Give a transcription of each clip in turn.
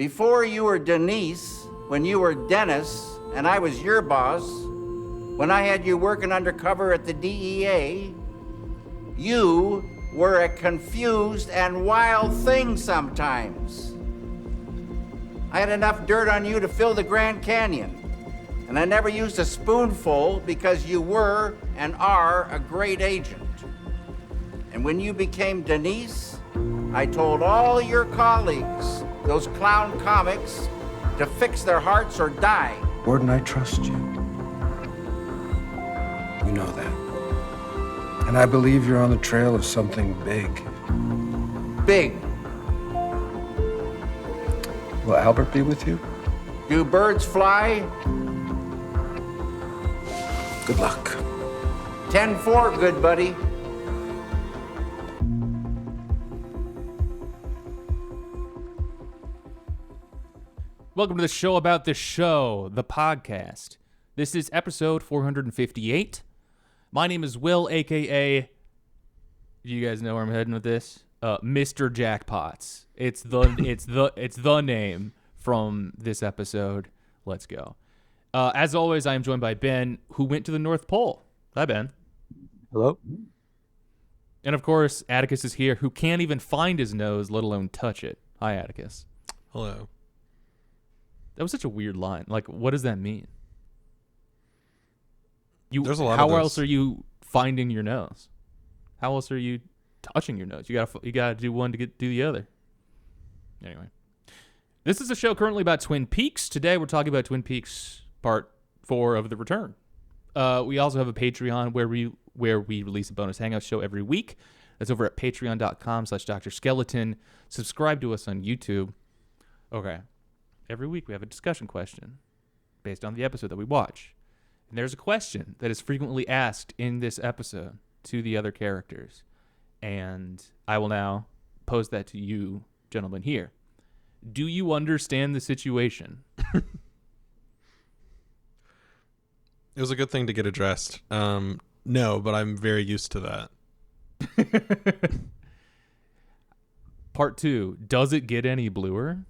Before you were Denise, when you were Dennis, and I was your boss, when I had you working undercover at the DEA, you were a confused and wild thing sometimes. I had enough dirt on you to fill the Grand Canyon, and I never used a spoonful because you were and are a great agent. And when you became Denise, I told all your colleagues, those clown comics, to fix their hearts or die. Gordon, I trust you. You know that. And I believe you're on the trail of something big. Big. Will Albert be with you? Do birds fly? Good luck. 10-4, good buddy. Welcome to the show about the show, the podcast. This is episode 458. My name is Will, aka, do you guys know where I'm heading with this? Mr. Jackpots. It's the name from this episode. Let's go. As always, I am joined by Ben, who went to the North Pole. Hi, Ben. Hello. And of course, Atticus is here, who can't even find his nose, let alone touch it. Hi, Atticus. Hello. That was such a weird line. Like, what does that mean? There's a lot how of those. else are you finding your nose? How else are you touching your nose? You gotta do one to do the other. Anyway, this is a show currently about Twin Peaks. Today we're talking about Twin Peaks Part 4 of The Return. We also have a Patreon where we release a bonus hangout show every week. That's over at patreon.com/Dr. Skeleton. Subscribe to us on YouTube. Okay. Every week we have a discussion question based on the episode that we watch. And there's a question that is frequently asked in this episode to the other characters. And I will now pose that to you, gentlemen, here. Do you understand the situation? It was a good thing to get addressed. No, but I'm very used to that. Part 2, does it get any bluer?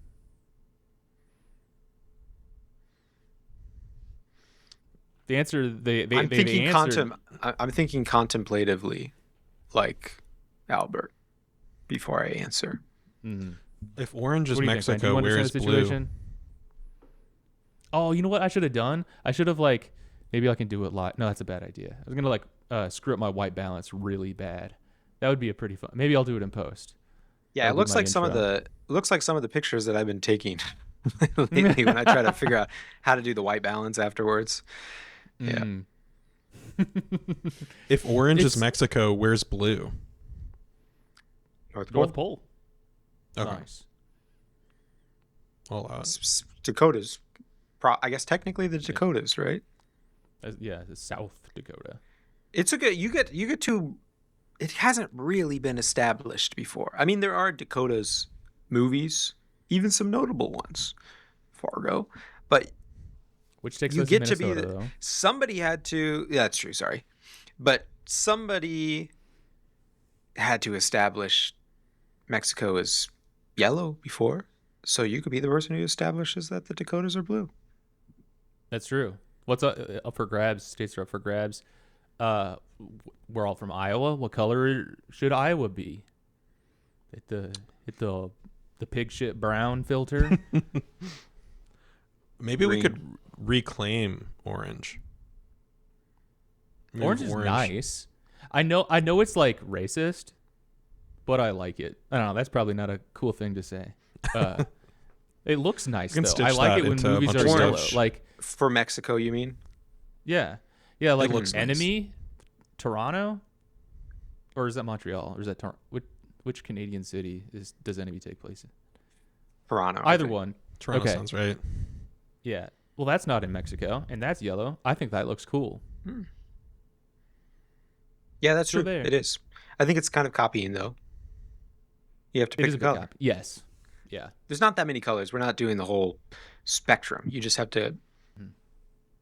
The answer I'm thinking contemplatively, like Albert, before I answer. Mm-hmm. If orange is What do you think, Ben? Do Mexico, you where understand is the blue? situation? Oh, you know what I should have done? I should have maybe I can do it live. No, that's a bad idea. I was gonna screw up my white balance really bad. That would be a pretty fun. Maybe I'll do it in post. Yeah, That'll it looks be my like some of intro. the pictures that I've been taking lately when I try to figure out how to do the white balance afterwards. Yeah. Mm. If orange is Mexico, where's blue? North Pole. Okay. Nice. Well, Dakotas. I guess technically the Dakotas, right? Yeah, the South Dakota. It's a good. You get to. It hasn't really been established before. I mean, there are Dakotas movies, even some notable ones, Fargo, but Which takes you us get to to Minnesota, be. though. Somebody had to. Yeah, that's true. Sorry, but somebody had to establish Mexico as yellow before, so you could be the person who establishes that the Dakotas are blue. That's true. What's up for grabs? States are up for grabs. We're all from Iowa. What color should Iowa be? Hit the pig shit brown filter. maybe we Green. could reclaim orange. Maybe Orange is nice. I know it's like racist, but I like it. I don't know. That's probably not a cool thing to say. It looks nice You can though. stitch I like that it when into a movies bunch are of yellow. stuff. Like For Mexico, you mean? yeah, like looks nice. Enemy, Toronto, or is that Montreal? Or is that which Canadian city does Enemy take place in? Toronto. I Either think. one. Toronto Okay. sounds right. Yeah. Well, that's not in Mexico, and that's yellow. I think that looks cool. Yeah, that's So true. there. It is. I think it's kind of copying though. You have to It pick is a a good color. copy. Yes. Yeah. There's not that many colors. We're not doing the whole spectrum. You just have to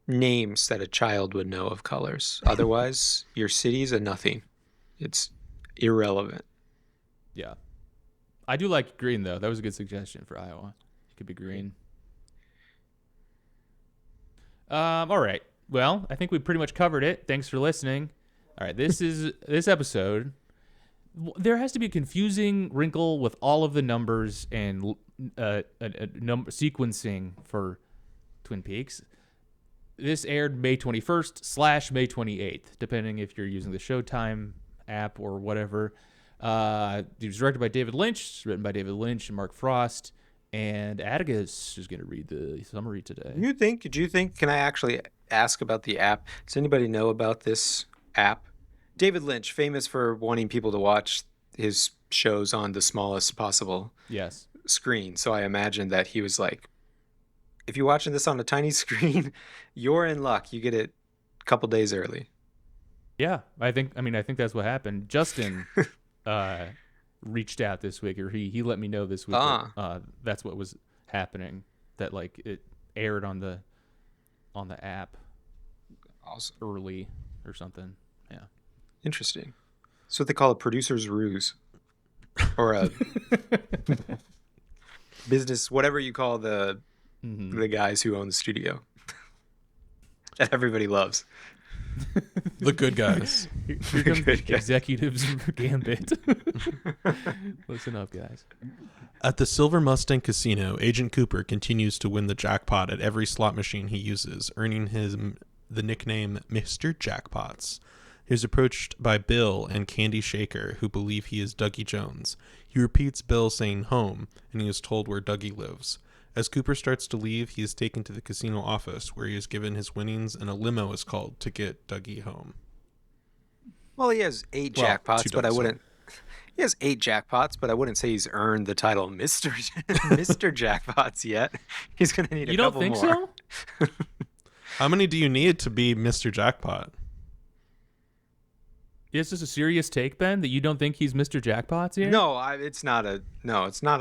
names that a child would know of colors. Otherwise, your city's a nothing. It's irrelevant. Yeah. I do like green though. That was a good suggestion for Iowa. Could be green. All right. Well, I think we pretty much covered it. Thanks for listening. All right, this episode. There has to be a confusing wrinkle with all of the numbers and number sequencing for Twin Peaks. This aired May 21st / May 28th, depending if you're using the Showtime app or whatever. It was directed by David Lynch, written by David Lynch and Mark Frost, and Atticus is going to read the summary today. Do you think, can I actually ask about the app? Does anybody know about this app? David Lynch, famous for wanting people to watch his shows on the smallest possible screen. So I imagine that he was like, if you're watching this on a tiny screen, you're in luck. You get it a couple days early. Yeah, I think that's what happened. Justin reached out this week, or he let me know this week that, that's what was happening. That like it aired on the app early or something. Yeah. Interesting. That's what they call a producer's ruse, or a business, whatever you call the guys who own the studio that everybody loves. The good guys. Here comes the executives gambit. Listen up, guys. At the Silver Mustang Casino, Agent Cooper continues to win the jackpot at every slot machine he uses, earning him the nickname Mr. Jackpots. He is approached by Bill and Candy Shaker, who believe he is Dougie Jones. He repeats Bill saying home, and he is told where Dougie lives. As Cooper starts to leave, he is taken to the casino office, where he is given his winnings, and a limo is called to get Dougie home. Well, he has 8 jackpots, but I wouldn't. He has 8 jackpots, but I wouldn't say he's earned the title Mr. Mr. Jackpots yet. He's going to need a couple more. You don't think so? How many do you need to be Mr. Jackpot? Is this a serious take, Ben, that you don't think he's Mr. Jackpots here? No, it's not at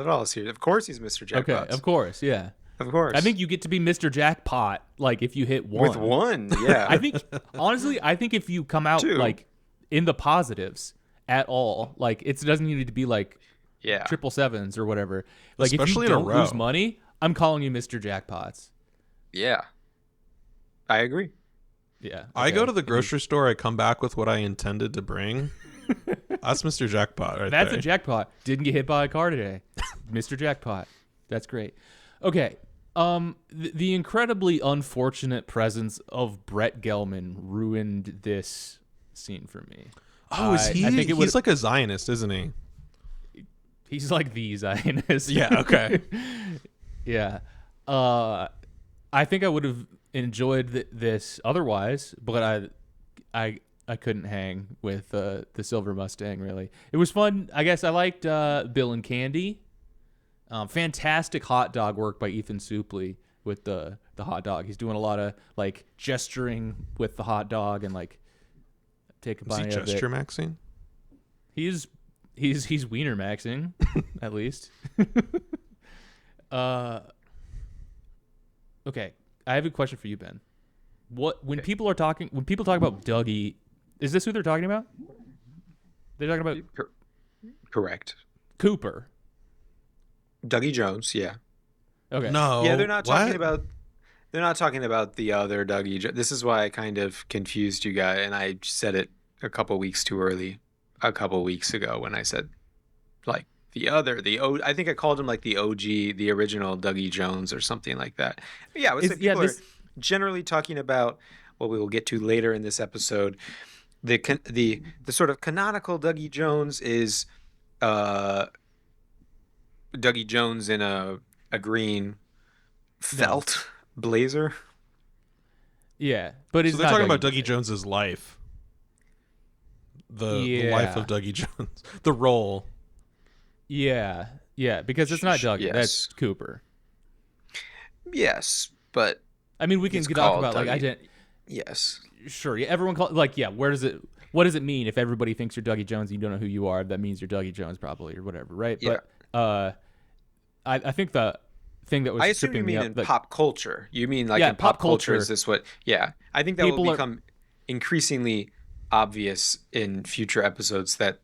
all serious. Of course he's Mr. Jackpots. Okay, of course, yeah. Of course. I think you get to be Mr. Jackpot, like, if you hit 1. With 1, yeah. I think, honestly, if you come out, 2. like, in the positives at all, like, it doesn't need to be, like, 777s or whatever. Like, especially if you in a don't row. lose money, I'm calling you Mr. Jackpots. Yeah. I agree. Yeah. I go to the grocery store, I come back with what I intended to bring. That's Mr. Jackpot right That's there. a jackpot. Didn't get hit by a car today. Mr. Jackpot. That's great. Okay. The incredibly unfortunate presence of Brett Gelman ruined this scene for me. Oh, is he? I think He's like a Zionist, isn't he? He's like the Zionist. Yeah, okay. Yeah. I think I would have enjoyed this otherwise, but I couldn't hang with the Silver Mustang, really. It was fun. I guess I liked Bill and Candy. Fantastic hot dog work by Ethan Suplee with the hot dog. He's doing a lot of like gesturing with the hot dog and like take a bite of it. Is he gesture maxing? He's wiener maxing, at least. Okay, I have a question for you, Ben. When people talk about Dougie, is this who they're talking about? They're talking about Correct. Cooper. Dougie Jones, yeah. Okay. No. Yeah, they're not what? talking about the other Dougie. This is why I kind of confused you guys, and I said it a couple weeks too early, a couple weeks ago when I said like I think I called him like the OG, the original Dougie Jones or something like that. But yeah, I was like people are generally talking about what we will get to later in this episode. The sort of canonical Dougie Jones is Dougie Jones in a green felt blazer. Yeah, but So they're talking about Dougie Jones's life. The life of Dougie Jones. The role. Yeah, because it's not Dougie. Yes. That's Cooper. Yes, but I mean, we can talk about like yes. Sure, yeah, everyone what does it mean if everybody thinks you're Dougie Jones and you don't know who you are? That means you're Dougie Jones probably or whatever, right? Yeah. But I think the thing that was I assume you mean in pop culture. You mean like in pop culture is this what? Yeah, I think that will become increasingly obvious in future episodes that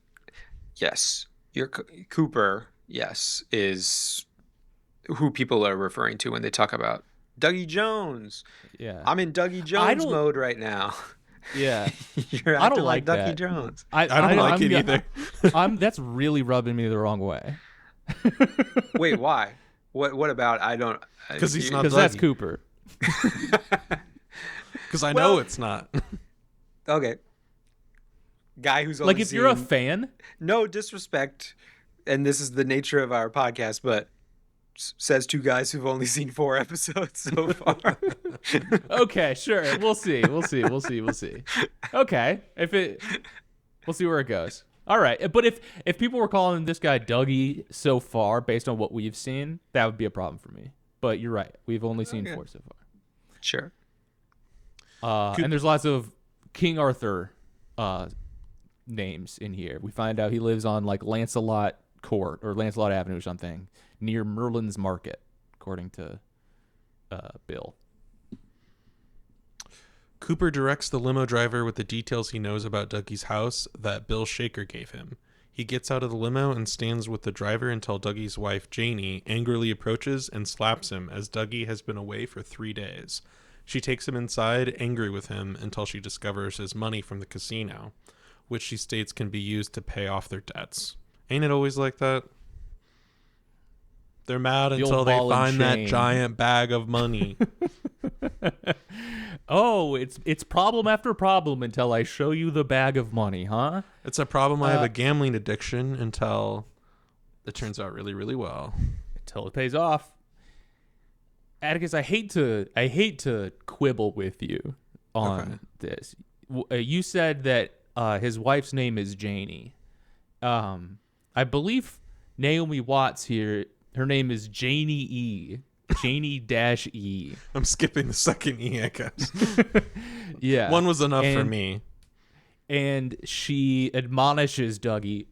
yes, your Cooper, yes, is who people are referring to when they talk about Dougie Jones. Yeah. I'm in Dougie Jones don't- mode right now. Yeah. You're I acting don't like Dougie that. Jones. I don't like it either. That's really rubbing me the wrong way. Wait, why? What about I don't? 'Cause he's not Because that's Dougie. Cooper. Because I Well- know it's not. Okay. Guy who's only Like, if you're a seen- fan, no disrespect, and this is the nature of our podcast, but says two guys who've only seen 4 episodes so far. okay, sure. We'll see. Okay. We'll see where it goes. All right. But if people were calling this guy Dougie so far based on what we've seen, that would be a problem for me. But you're right. We've only seen 4 so Sure. far. And there's lots of King Arthur names in here. We find out he lives on like Lancelot Court or Lancelot Avenue or something near Merlin's Market, according to Bill. Cooper directs the limo driver with the details he knows about Dougie's house that Bill Shaker gave him. He gets out of the limo and stands with the driver until Dougie's wife, Janey, angrily approaches and slaps him as Dougie has been away for 3 days. She takes him inside, angry with him, until she discovers his money from the casino, which she states can be used to pay off their debts. Ain't it always like that? They're mad The until old they ball and find that chain. giant bag of money. Oh, it's problem after problem until I show you the bag of money, huh? It's a problem. I have a gambling addiction until it turns out really, really well. Until it pays off. Atticus, I hate to quibble with you on this. You said that his wife's name is Janey. I believe Naomi Watts here, her name is Janey-E. Janey-E. I'm skipping the second E, I guess. Yeah. One was enough for And- me. And she admonishes Dougie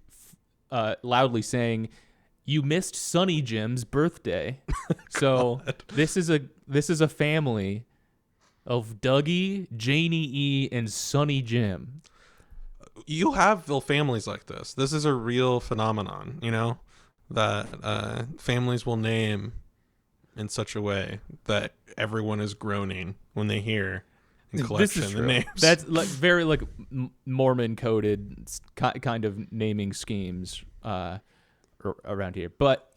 loudly saying, "You missed Sonny-Jim's birthday." So this is a family of Dougie, Janey-E, and Sonny-Jim. You have families like this. This is a real phenomenon, you know, that families will name in such a way that everyone is groaning when they hear and collection the names. That's like very like Mormon coded kind of naming schemes around here. But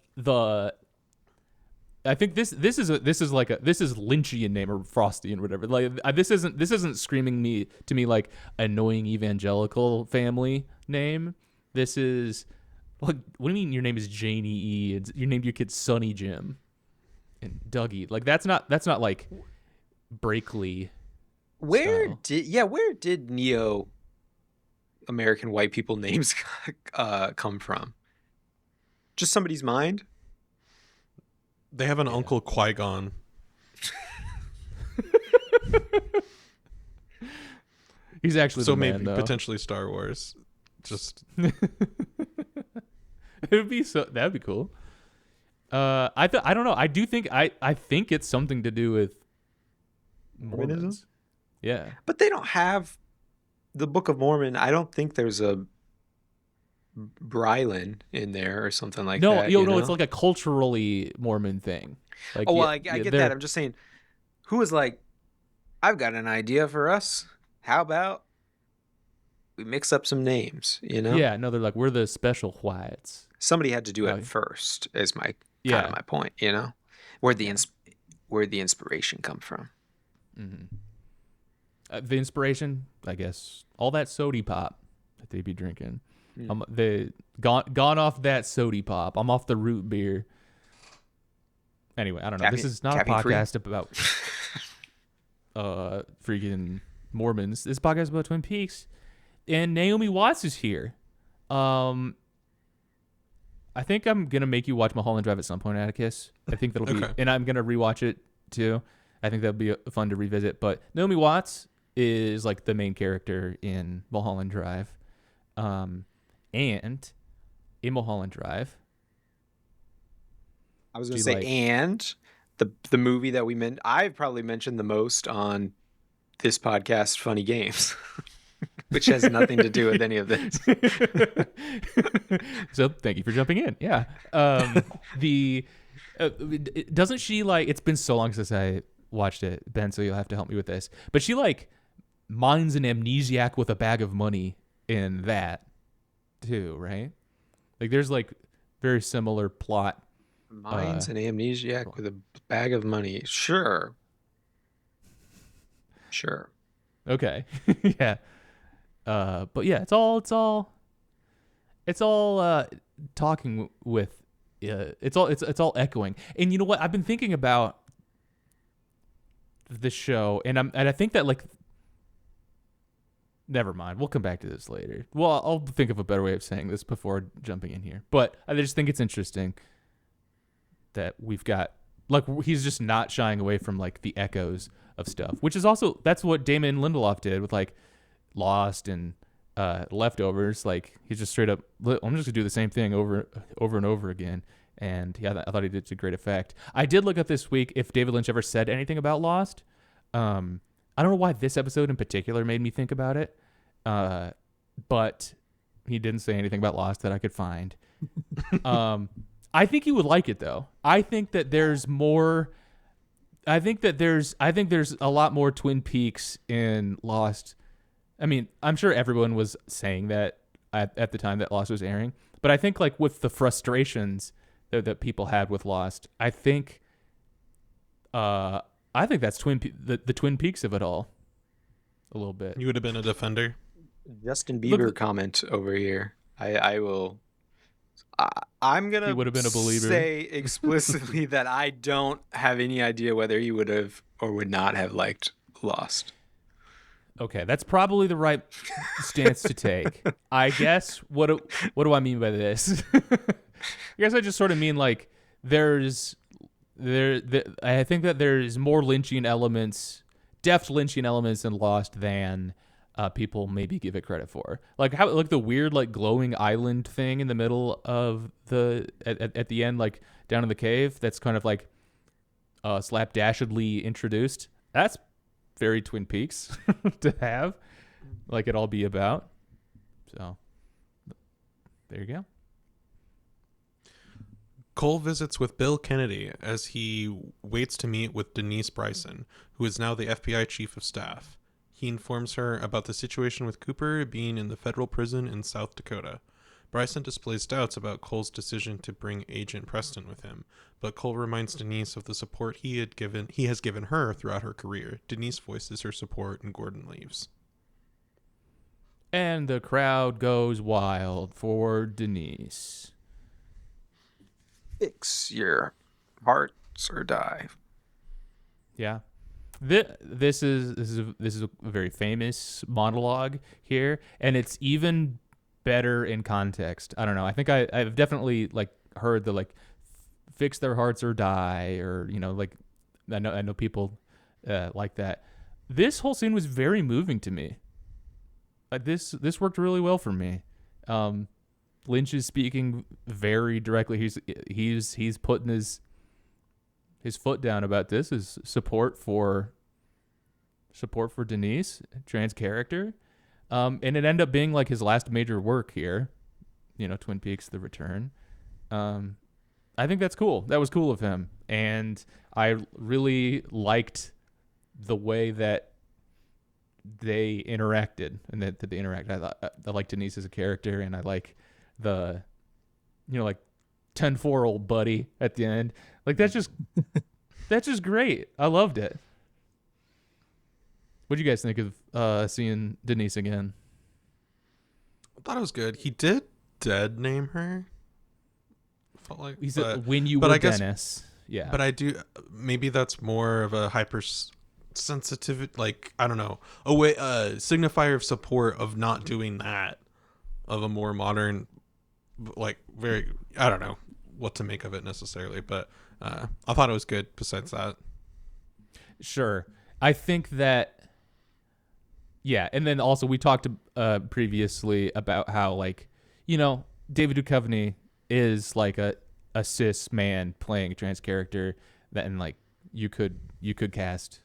I think this is Lynchian name or Frostian or whatever. Like this isn't screaming to me like annoying evangelical family name. This is like, what do you mean your name is Janey-E? You named your kid Sonny-Jim and Dougie. Like that's not like Brakely. Where style. where did Neo American white people names come from? Just somebody's mind? They have an Uncle Qui-Gon. He's actually So the maybe man, though. potentially Star Wars. Just It would be that'd be cool. I don't know. I think it's something to do with Mormonism? Mormons. Yeah. But they don't have the Book of Mormon. I don't think there's a Brylan in there or something like No, that. no, it's like a culturally Mormon thing. Like, oh, well, yeah, I get they're- that. I'm just saying, who was like, I've got an idea for us. How about we mix up some names, you know? Yeah, no, they're like, we're the special whites. Somebody had to do Oh, it first, is my kind Yeah. of my point, you know? Where'd the inspiration come from? The inspiration, I guess, all that sody pop that they be drinking. They gone off that sody pop. I'm off the root beer. Anyway, I don't know. This is not a caffeine-free? podcast about freaking Mormons. This podcast is about Twin Peaks, and Naomi Watts is here. I think I'm gonna make you watch Mulholland Drive at some point, Atticus. I think that'll be, Okay. and I'm gonna rewatch it too. I think that'll be fun to revisit. But Naomi Watts is like the main character in Mulholland Drive, and in Mulholland Drive, I was going to Do say, you like- and the movie that I've probably mentioned the most on this podcast, Funny Games, which has nothing to do with any of this. So thank you for jumping in. Yeah. Doesn't she like? It's been so long since I watched it, Ben. So you'll have to help me with this. But she like mines an amnesiac with a bag of money in that too, right? Like there's like very similar plot. Mine's an amnesiac with a bag of money. Sure. Okay, yeah. But yeah, it's all talking with. It's all echoing. And you know what? I've been thinking about the show, and I think that like. Never mind. We'll come back to this later. Well, I'll think of a better way of saying this before jumping in here. But I just think it's interesting that we've got like he's just not shying away from like the echoes of stuff, which is also that's what Damon Lindelof did with like Lost and Leftovers. Like he's just straight up, I'm just gonna do the same thing over and over again. And yeah, I thought he did to great effect. I did look up this week if David Lynch ever said anything about Lost. I don't know why this episode in particular made me think about it, but he didn't say anything about Lost that I could find. I think you would like it though. I think that there's more. I think there's a lot more Twin Peaks in Lost. I mean, I'm sure everyone was saying that at the time that Lost was airing, but I think like with the frustrations that people had with Lost, I think that's the Twin Peaks of it all, a little bit. You would have been a defender. Justin Bieber comment over here. I will. I'm gonna. He would have been a believer. Say explicitly that I don't have any idea whether he would have or would not have liked Lost. Okay, that's probably the right stance to take. I guess. What do I mean by this? I guess I just sort of mean like I think that there's more Lynchian elements, deft Lynchian elements in Lost than people maybe give it credit for. Like how like the weird like glowing island thing in the middle of at the end, like down in the cave. That's kind of like slapdashedly introduced. That's very Twin Peaks to have, like it all be about. So there you go. Cole visits with Bill Kennedy as he waits to meet with Denise Bryson, who is now the FBI chief of staff. He informs her about the situation with Cooper being in the federal prison in South Dakota. Bryson displays doubts about Cole's decision to bring Agent Preston with him, but Cole reminds Denise of the support he has given her throughout her career. Denise voices her support and Gordon leaves. And the crowd goes wild for Denise. Fix your hearts or die. Yeah. This is a very famous monologue here, and it's even better in context. I don't know. I think I've definitely like heard the like fix their hearts or die, or you know, like I know people like that. This whole scene was very moving to me. This worked really well for me. Lynch is speaking very directly. He's putting his foot down about this. Is support for Denise, trans character, and it ended up being like his last major work here. You know, Twin Peaks: The Return. I think that's cool. That was cool of him, and I really liked the way that they interacted and that they interact. I like Denise as a character, and I like the, you know, like 10-4 old buddy at the end. Like that's just great. I loved it. What do you guys think of seeing Denise again? I thought it was good. He did dead name her. Felt like he said when you were Dennis. Yeah. But I do, maybe that's more of a hypersensitivity, like, I don't know, a way, signifier of support of not doing that, of a more modern, like, very, I don't know what to make of it necessarily, but I thought it was good besides that. Sure. I think that, yeah, and then also we talked previously about how, like, you know, David Duchovny is like a cis man playing a trans character, that, and like you could cast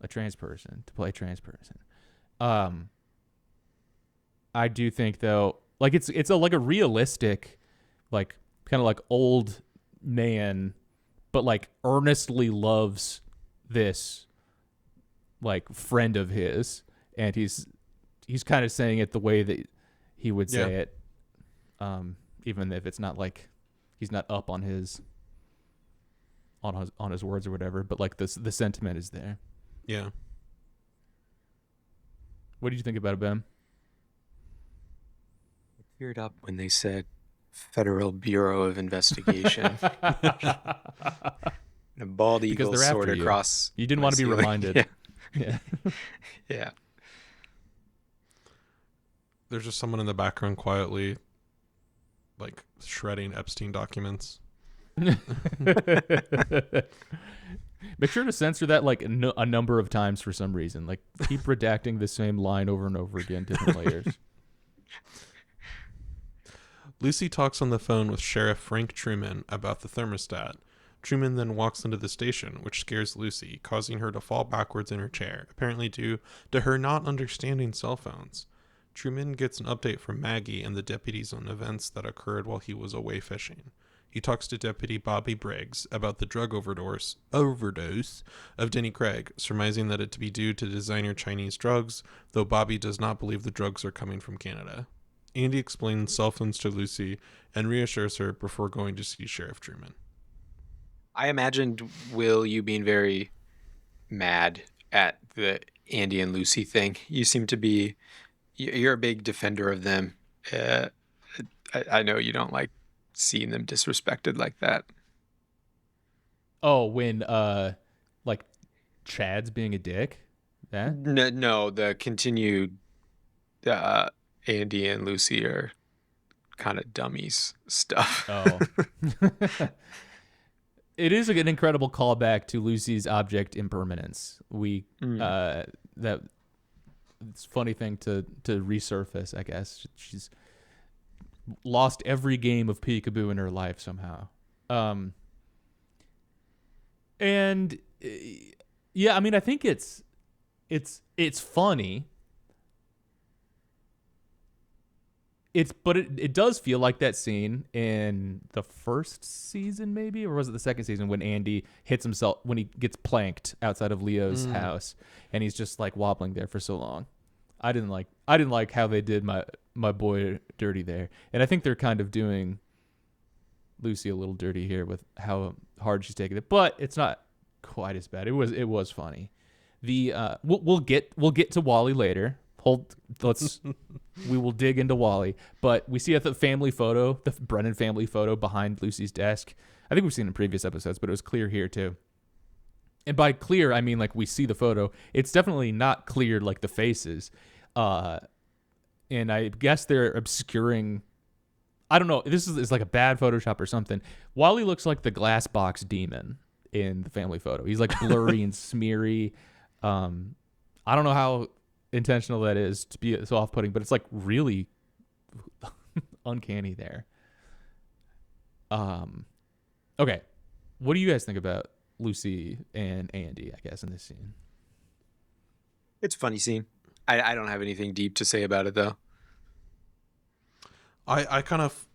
a trans person to play a trans person. I do think though, like it's like a realistic, like kind of like old man but like earnestly loves this like friend of his, and he's kind of saying it the way that he would say it, even if it's not like he's not up on his words or whatever, but like the sentiment is there. Yeah. What did you think about it, Ben? I teared up when they said Federal Bureau of Investigation. A bald Because eagle they're after soared you. across. You didn't my want to be ceiling. reminded. Yeah. Yeah. Yeah. There's just someone in the background quietly, like, shredding Epstein documents. Make sure to censor that like a number of times for some reason. Like keep redacting the same line over and over again, different layers. Lucy talks on the phone with Sheriff Frank Truman about the thermostat. Truman then walks into the station, which scares Lucy, causing her to fall backwards in her chair, apparently due to her not understanding cell phones. Truman gets an update from Maggie and the deputies on events that occurred while he was away fishing. He talks to Deputy Bobby Briggs about the drug overdose of Denny Craig, surmising that it to be due to designer Chinese drugs, though Bobby does not believe the drugs are coming from Canada. Andy explains cell phones to Lucy and reassures her before going to see Sheriff Truman. I imagined Will you being very mad at the Andy and Lucy thing. You seem to be, you're a big defender of them. I know you don't like seeing them disrespected like that. Oh, when like Chad's being a dick? That? No, the continued Andy and Lucy are kind of dummies stuff. Oh. It is an incredible callback to Lucy's object impermanence. That it's a funny thing to resurface, I guess. She's lost every game of peekaboo in her life somehow. And yeah, I mean, I think it's funny. But it does feel like that scene in the first season, maybe, or was it the second season when Andy hits himself when he gets planked outside of Leo's house, and he's just like wobbling there for so long. I didn't like how they did my boy dirty there, and I think they're kind of doing Lucy a little dirty here with how hard she's taking it, but it's not quite as bad. It was funny. We'll get to Wally later. We will dig into Wally, but we see the family photo, the Brennan family photo behind Lucy's desk. I think we've seen it in previous episodes, but it was clear here too. And by clear, I mean like we see the photo. It's definitely not clear like the faces. And I guess they're obscuring. I don't know. This is like a bad Photoshop or something. Wally looks like the glass box demon in the family photo. He's like blurry and smeary. I don't know how intentional that is to be so off-putting, but it's like really uncanny there. Okay, what do you guys think about Lucy and Andy, I guess, in this scene? It's a funny scene. I don't have anything deep to say about it though. I kind of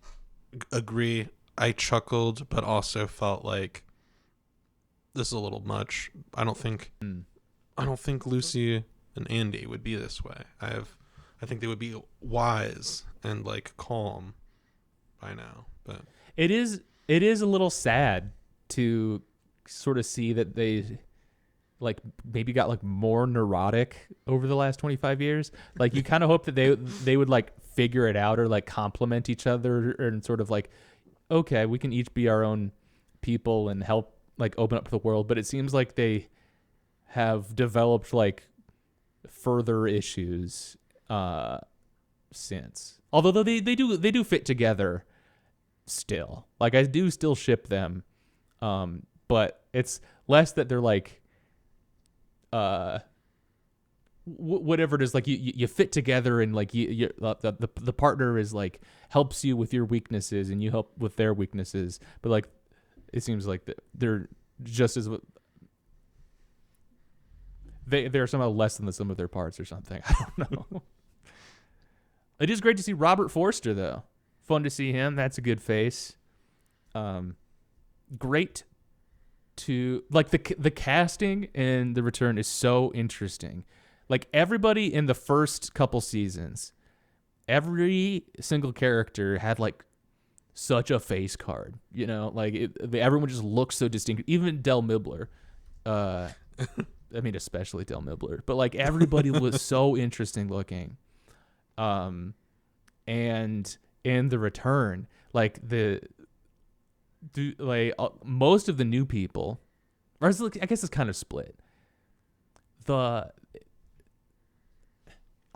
agree. I chuckled, but also felt like this is a little much. I don't think Lucy and Andy would be this way. I think they would be wise and like calm by now. But it is a little sad to sort of see that they like maybe got like more neurotic over the last 25 years. Like you kind of hope that they would like figure it out or like complement each other and sort of like, okay, we can each be our own people and help like open up the world. But it seems like they have developed like further issues since. Although they do fit together still. Like I do still ship them. But it's less that they're like whatever it is, like you fit together and like the partner is like helps you with your weaknesses and you help with their weaknesses, but like it seems like they're just as they're somehow less than the sum of their parts or something. I don't know. It is great to see Robert Forster though. Fun to see him. That's a good face. Great to like the casting in The Return is so interesting. Like everybody in the first couple seasons, every single character had like such a face card, you know, like everyone just looks so distinct. Even Del Mibler, I mean, especially Del Mibler, but like everybody was so interesting looking. And in The Return, like most of the new people, or I guess it's kind of split. I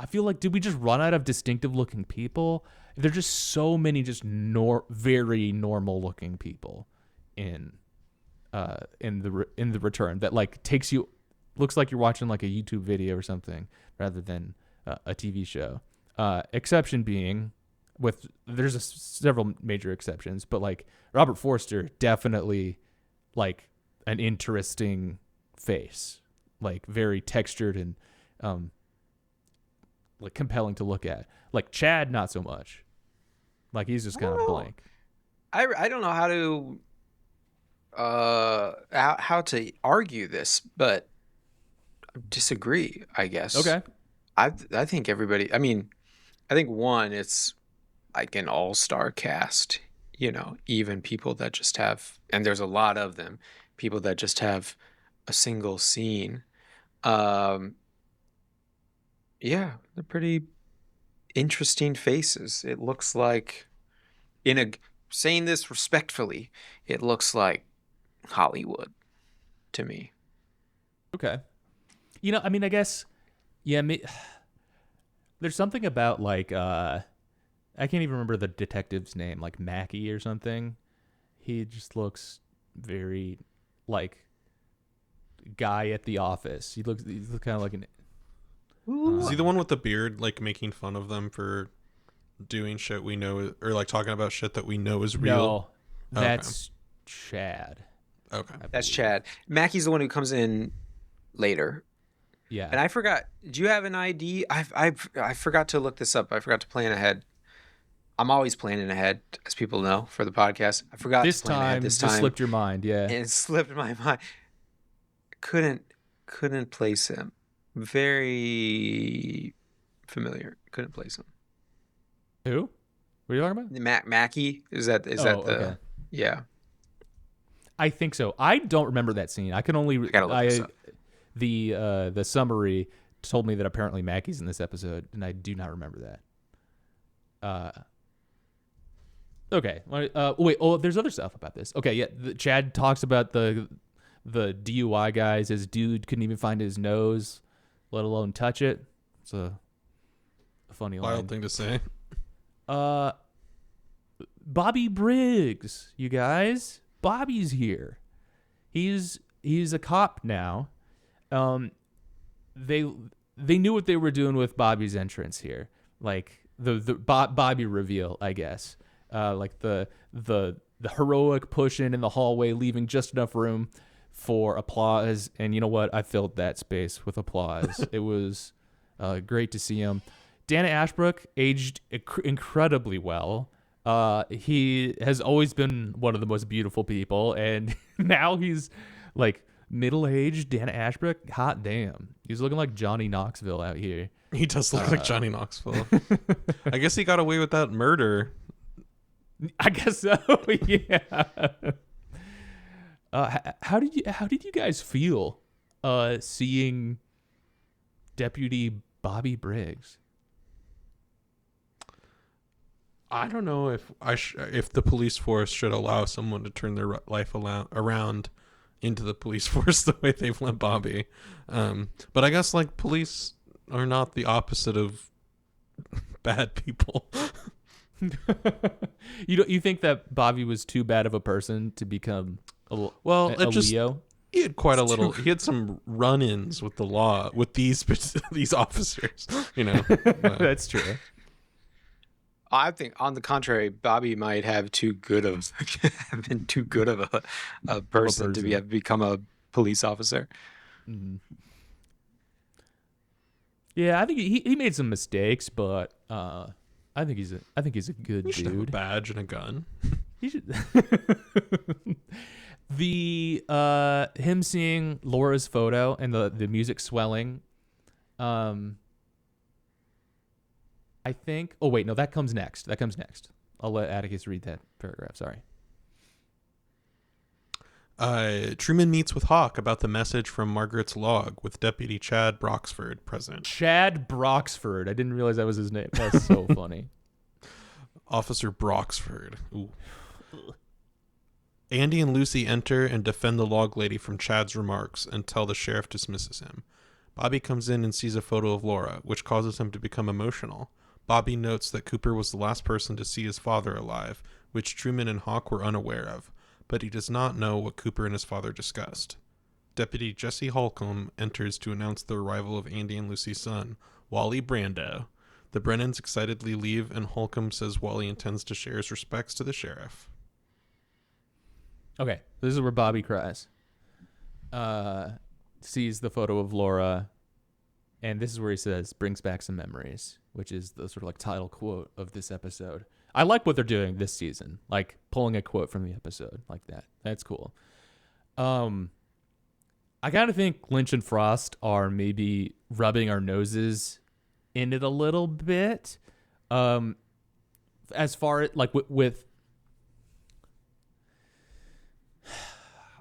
feel like, did we just run out of distinctive looking people? There's just so many just very normal looking people in the Return that like looks like you're watching like a YouTube video or something rather than a TV show. Exception being there's several major exceptions, but like Robert Forster, definitely like an interesting face, like very textured and like compelling to look at. Like Chad, not so much. Like he's just kind of blank. I don't know how to argue this, but disagree, I guess. Okay. I think everybody. I mean, I think one, it's like an all-star cast. You know, even people that just have, and there's a lot of them, people that just have a single scene. Yeah, they're pretty interesting faces. It looks like, saying this respectfully, it looks like Hollywood to me. Okay. You know, I mean, I guess, yeah, there's something about like, I can't even remember the detective's name, like Mackey or something. He just looks very like guy at the office. He's kind of like an. Is he the one with the beard, like making fun of them for doing shit we know, or like talking about shit that we know is real? No, that's Chad. Okay. That's Chad. Mackey's the one who comes in later. Yeah. And I forgot. Do you have an ID? I forgot to look this up. I forgot to plan ahead. I'm always planning ahead, as people know, for the podcast. I forgot this to plan ahead time. This Just time slipped your mind. Yeah. and it slipped my mind. Couldn't place him. Very familiar. Couldn't place him. Who? What are you talking about? Mackey? Is that the okay. Yeah. I think so. I don't remember that scene. I can only gotta look this up. The summary told me that apparently Mackey's in this episode, and I do not remember that. Okay. Wait. Oh, there's other stuff about this. Okay. Yeah. Chad talks about the DUI guys. His dude couldn't even find his nose, let alone touch it. It's a funny line. Wild thing to say. Bobby Briggs, you guys. Bobby's here. He's a cop now. They knew what they were doing with Bobby's entrance here, like the Bobby reveal, I guess. Like the heroic pushing in the hallway, leaving just enough room for applause. And you know what? I filled that space with applause. It was great to see him. Dana Ashbrook aged incredibly well. He has always been one of the most beautiful people, and now he's like middle-aged Dana Ashbrook. Hot damn. He's looking like Johnny Knoxville out here. He does look like Johnny Knoxville. I guess he got away with that murder. I guess so. Yeah. How did you guys feel seeing Deputy Bobby Briggs? I don't know if the police force should allow someone to turn their life around into the police force the way they've let Bobby. But I guess like police are not the opposite of bad people. You think that Bobby was too bad of a person to become a Leo? He had quite a little. He had some run-ins with the law with these officers. You know, That's true. I think, on the contrary, Bobby might have been too good of a person to become a police officer. Mm-hmm. Yeah, I think he made some mistakes, but I think he's a good he should dude. have a badge and a gun. He should. The him seeing Laura's photo and the music swelling. I think. Oh wait, no, that comes next. I'll let Atticus read that paragraph. Sorry. Truman meets with Hawk about the message from Margaret's log with Deputy Chad Broxford present. Chad Broxford. I didn't realize that was his name. That's so funny. Officer Broxford. Ooh. Andy and Lucy enter and defend the log lady from Chad's remarks until the sheriff dismisses him. Bobby comes in and sees a photo of Laura, which causes him to become emotional. Bobby notes that Cooper was the last person to see his father alive, which Truman and Hawk were unaware of, but he does not know what Cooper and his father discussed. Deputy Jesse Holcomb enters to announce the arrival of Andy and Lucy's son, Wally Brando. The Brennans excitedly leave, and Holcomb says Wally intends to share his respects to the sheriff. Okay, this is where Bobby cries. Sees the photo of Laura, and this is where he says, brings back some memories, which is the sort of like title quote of this episode. I like what they're doing this season, like pulling a quote from the episode like that. That's cool. I kind of think Lynch and Frost are maybe rubbing our noses in it a little bit. As far as like with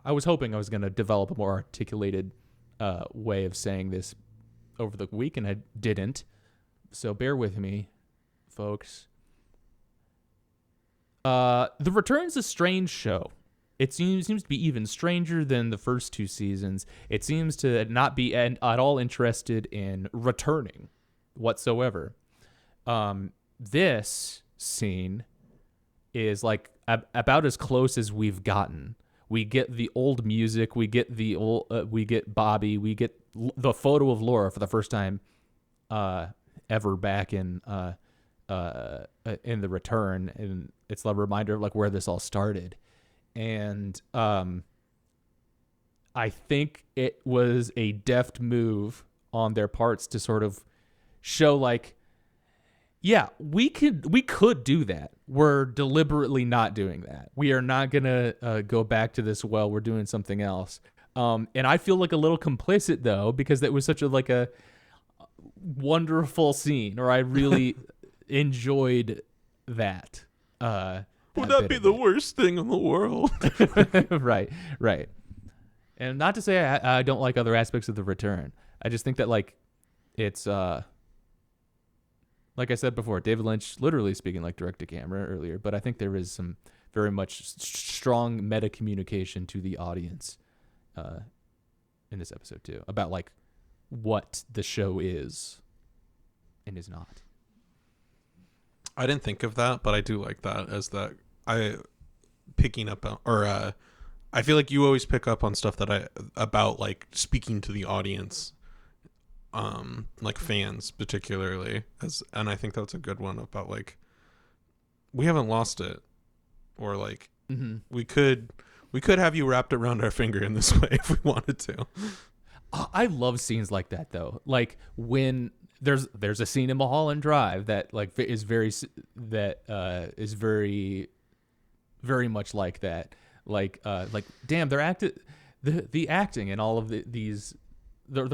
I was hoping I was going to develop a more articulated way of saying this over the week, and I didn't. So bear with me, folks. The Return's a strange show. It seems to be even stranger than the first two seasons. It seems to not be at all interested in returning whatsoever. This scene is like about as close as we've gotten. We get the old music. We get we get Bobby. We get the photo of Laura for the first time ever back in the Return, and it's a reminder of like where this all started. And I think it was a deft move on their parts to sort of show like, yeah, we could do that. We're deliberately not doing that. We are not gonna go back to this well. We're doing something else. And I feel like a little complicit though, because that was such a wonderful scene, or I really enjoyed that. Would that be the worst thing in the world? Right. And not to say I don't like other aspects of The Return. I just think that like it's like I said before, David Lynch literally speaking like direct to camera earlier, but I think there is some very much strong meta communication to the audience in this episode too, about like what the show is and is not. I didn't think of that, but I do like that as that picking up or I feel like you always pick up on stuff that about like speaking to the audience, like fans particularly, and I think that's a good one about like we haven't lost it, or like we could have you wrapped around our finger in this way if we wanted to. I love scenes like that though, like when there's a scene in Mulholland Drive that like is very very much like that. Like damn, they're the acting and all of these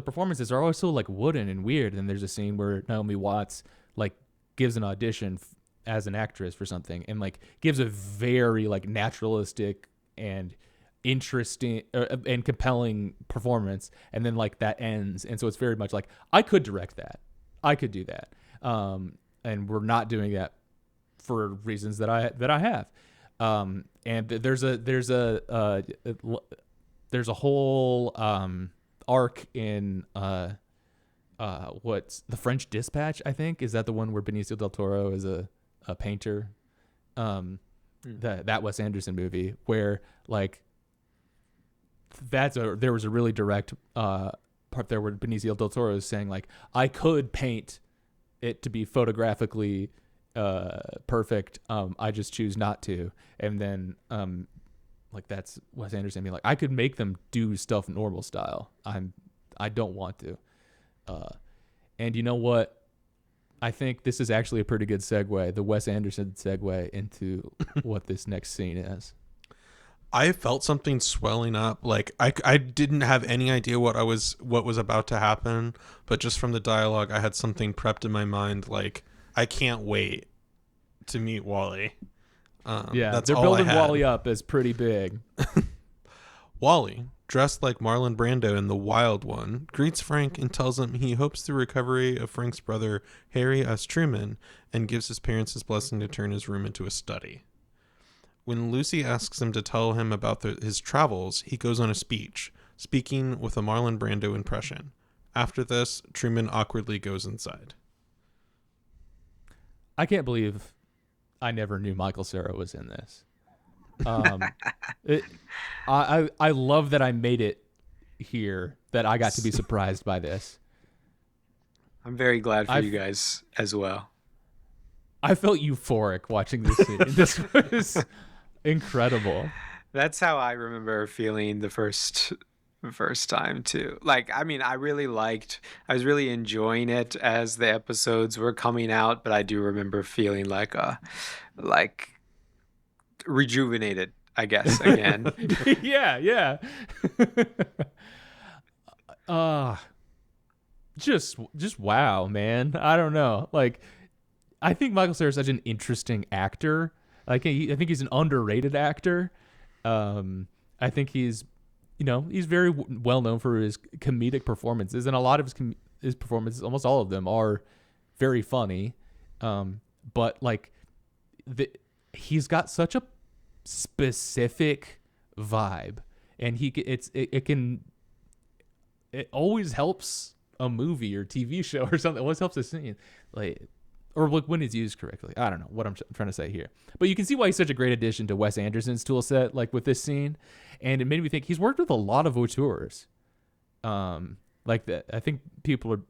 performances are always so like wooden and weird. And there's a scene where Naomi Watts like gives an audition as an actress for something and like gives a very like naturalistic and interesting and compelling performance, and then like that ends, and so it's very much like I could direct that. I could do that, and we're not doing that for reasons that I have. And there's a whole arc in what's the French Dispatch, I think, is that the one where Benicio del Toro is a painter, that Wes Anderson movie where like there was a really direct part there where Benicio del Toro is saying like I could paint it to be photographically perfect, I just choose not to. And then like that's Wes Anderson being like I could make them do stuff normal style. I don't want to. And you know what? I think this is actually a pretty good segue, the Wes Anderson segue into what this next scene is. I felt something swelling up. Like I didn't have any idea what was about to happen, but just from the dialogue, I had something prepped in my mind. Like, I can't wait to meet Wally. Yeah, that's they're all I building had. Wally up as pretty big. Wally, dressed like Marlon Brando in The Wild One, greets Frank and tells him he hopes the recovery of Frank's brother, Harry S. Truman, and gives his parents his blessing to turn his room into a study. When Lucy asks him to tell him about his travels, he goes on a speech, speaking with a Marlon Brando impression. After this, Truman awkwardly goes inside. I can't believe I never knew Michael Cera was in this. I love that I made it here, that I got to be surprised by this. I'm very glad for you guys as well. I felt euphoric watching this scene. This was incredible. That's how I remember feeling the first time too. Like, I mean, I was really enjoying it as the episodes were coming out, but I do remember feeling like rejuvenated, I guess, again. yeah. Just wow, man. I don't know. Like, I think Michael Cera is such an interesting actor. I think he's an underrated actor. I think he's very well known for his comedic performances, and a lot of his performances, almost all of them, are very funny. But like, he's got such a specific vibe, and it always helps a movie or TV show or something. It always helps a scene, or when it's used correctly. I don't know what I'm trying to say here, but you can see why he's such a great addition to Wes Anderson's tool set, like with this scene. And it made me think he's worked with a lot of auteurs. Like that. I think people are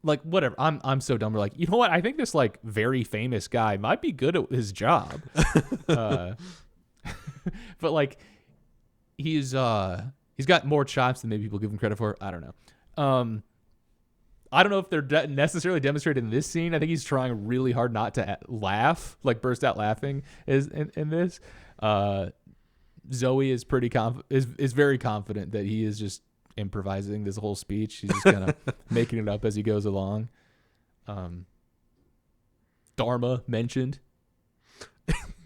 like, whatever. I'm so dumb. We're like, you know what? I think this like very famous guy might be good at his job. But like, he's got more chops than maybe people give him credit for. I don't know. I don't know if they're necessarily demonstrated in this scene. I think he's trying really hard not to laugh, like burst out laughing in this. Zoe is is very confident that he is just improvising this whole speech. He's just kind of making it up as he goes along. Dharma mentioned.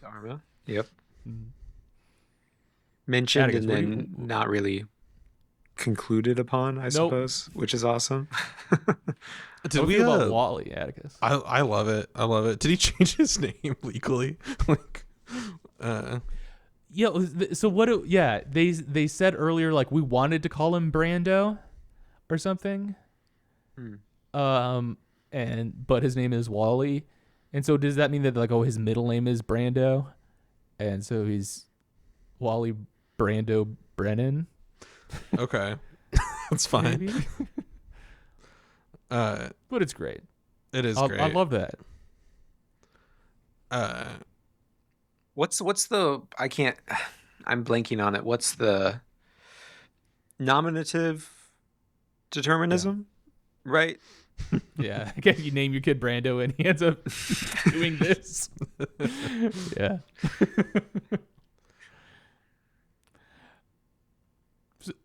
Dharma, yep. Mentioned Atticus, and then not really concluded upon, I suppose, which is awesome. Did we about Wally, Atticus? I love it. I love it. Did he change his name legally? Yeah. So they said earlier, like, we wanted to call him Brando or something. But his name is Wally. And so does that mean that, like, his middle name is Brando? And so he's Wally Brando Brennan? Okay. That's fine. But it's great. It is great. I love that. What's the I'm blanking on it. What's the nominative determinism? Yeah. Right? Yeah. I guess you name your kid Brando and he ends up doing this. Yeah.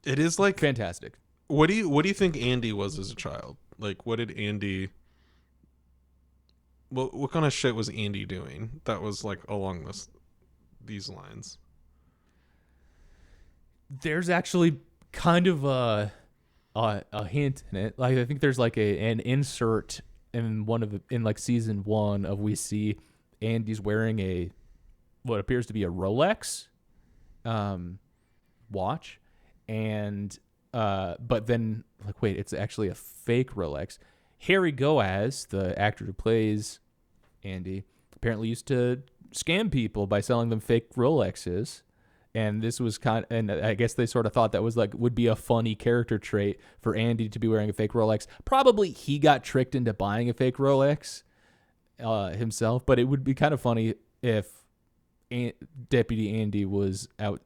It is like fantastic. What do you think Andy was as a child? Like, what did Andy? What kind of shit was Andy doing that was like along these lines? There's actually kind of a hint in it. Like, I think there's like an insert in like season 1 of, we see Andy's wearing what appears to be a Rolex watch. And but then, like, wait, it's actually a fake Rolex. Harry Goaz, the actor who plays Andy, apparently used to scam people by selling them fake Rolexes. And this was and I guess they sort of thought that would be a funny character trait for Andy to be wearing a fake Rolex. Probably he got tricked into buying a fake Rolex himself, but it would be kind of funny if Deputy Andy was out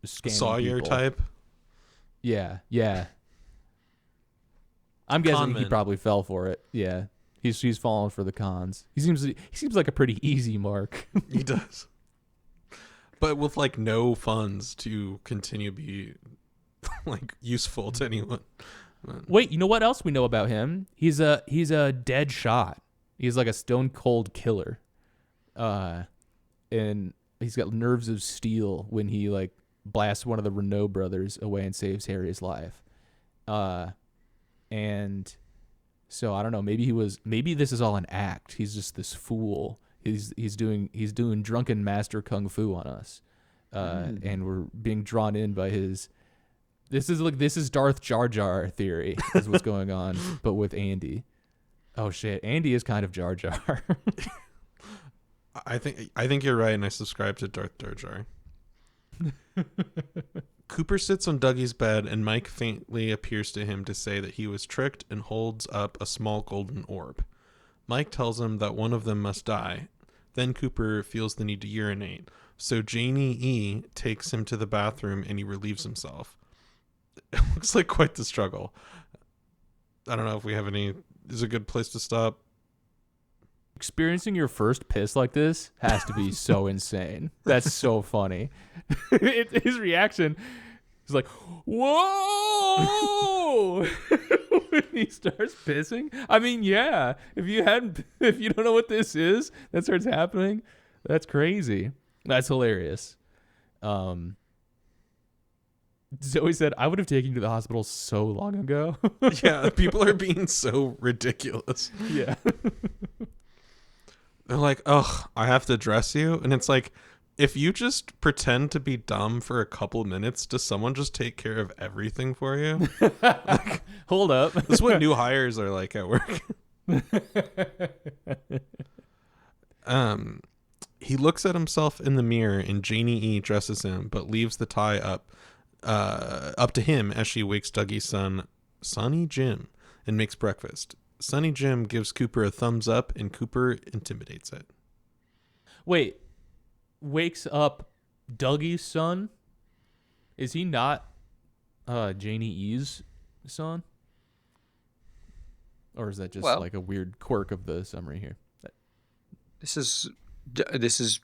scamming Sawyer people. Type. Yeah. I'm guessing he probably fell for it. Yeah, he's fallen for the cons. He seems like a pretty easy mark. He does. but with like no funds to continue to be like useful to anyone. Wait, you know what else we know about him? He's a dead shot. He's like a stone cold killer. And he's got nerves of steel when he like blasts one of the Renault brothers away and saves Harry's life. And so I don't know, maybe this is all an act. He's just this fool. He's doing drunken master kung fu on us. And we're being drawn in by his. This is Darth Jar Jar theory is what's going on, but with Andy. Oh shit, Andy is kind of Jar Jar. I think you're right, and I subscribe to Darth Jar Jar. Cooper sits on Dougie's bed, and Mike faintly appears to him to say that he was tricked and holds up a small golden orb. Mike tells him that one of them must die. Then Cooper feels the need to urinate, so Janey-E takes him to the bathroom and he relieves himself. It looks like quite the struggle. I don't know if we have any. Is a good place to stop. Experiencing your first piss like this has to be so insane. That's so funny. His reaction is like, whoa! When he starts pissing. I mean, yeah. If you don't know what this is, that starts happening. That's crazy. That's hilarious. Zoe said, I would have taken you to the hospital so long ago. Yeah, people are being so ridiculous. Yeah. They're like, ugh, I have to dress you. And it's like, if you just pretend to be dumb for a couple minutes, does someone just take care of everything for you? Like, hold up. This is what new hires are like at work. He looks at himself in the mirror and Janey-E dresses him, but leaves the tie up to him as she wakes Dougie's son, Sonny-Jim, and makes breakfast. Sonny-Jim gives Cooper a thumbs up, and Cooper intimidates it. Wait, wakes up Dougie's son? Is he not Janey-E's son? Or is that just like a weird quirk of the summary here? This is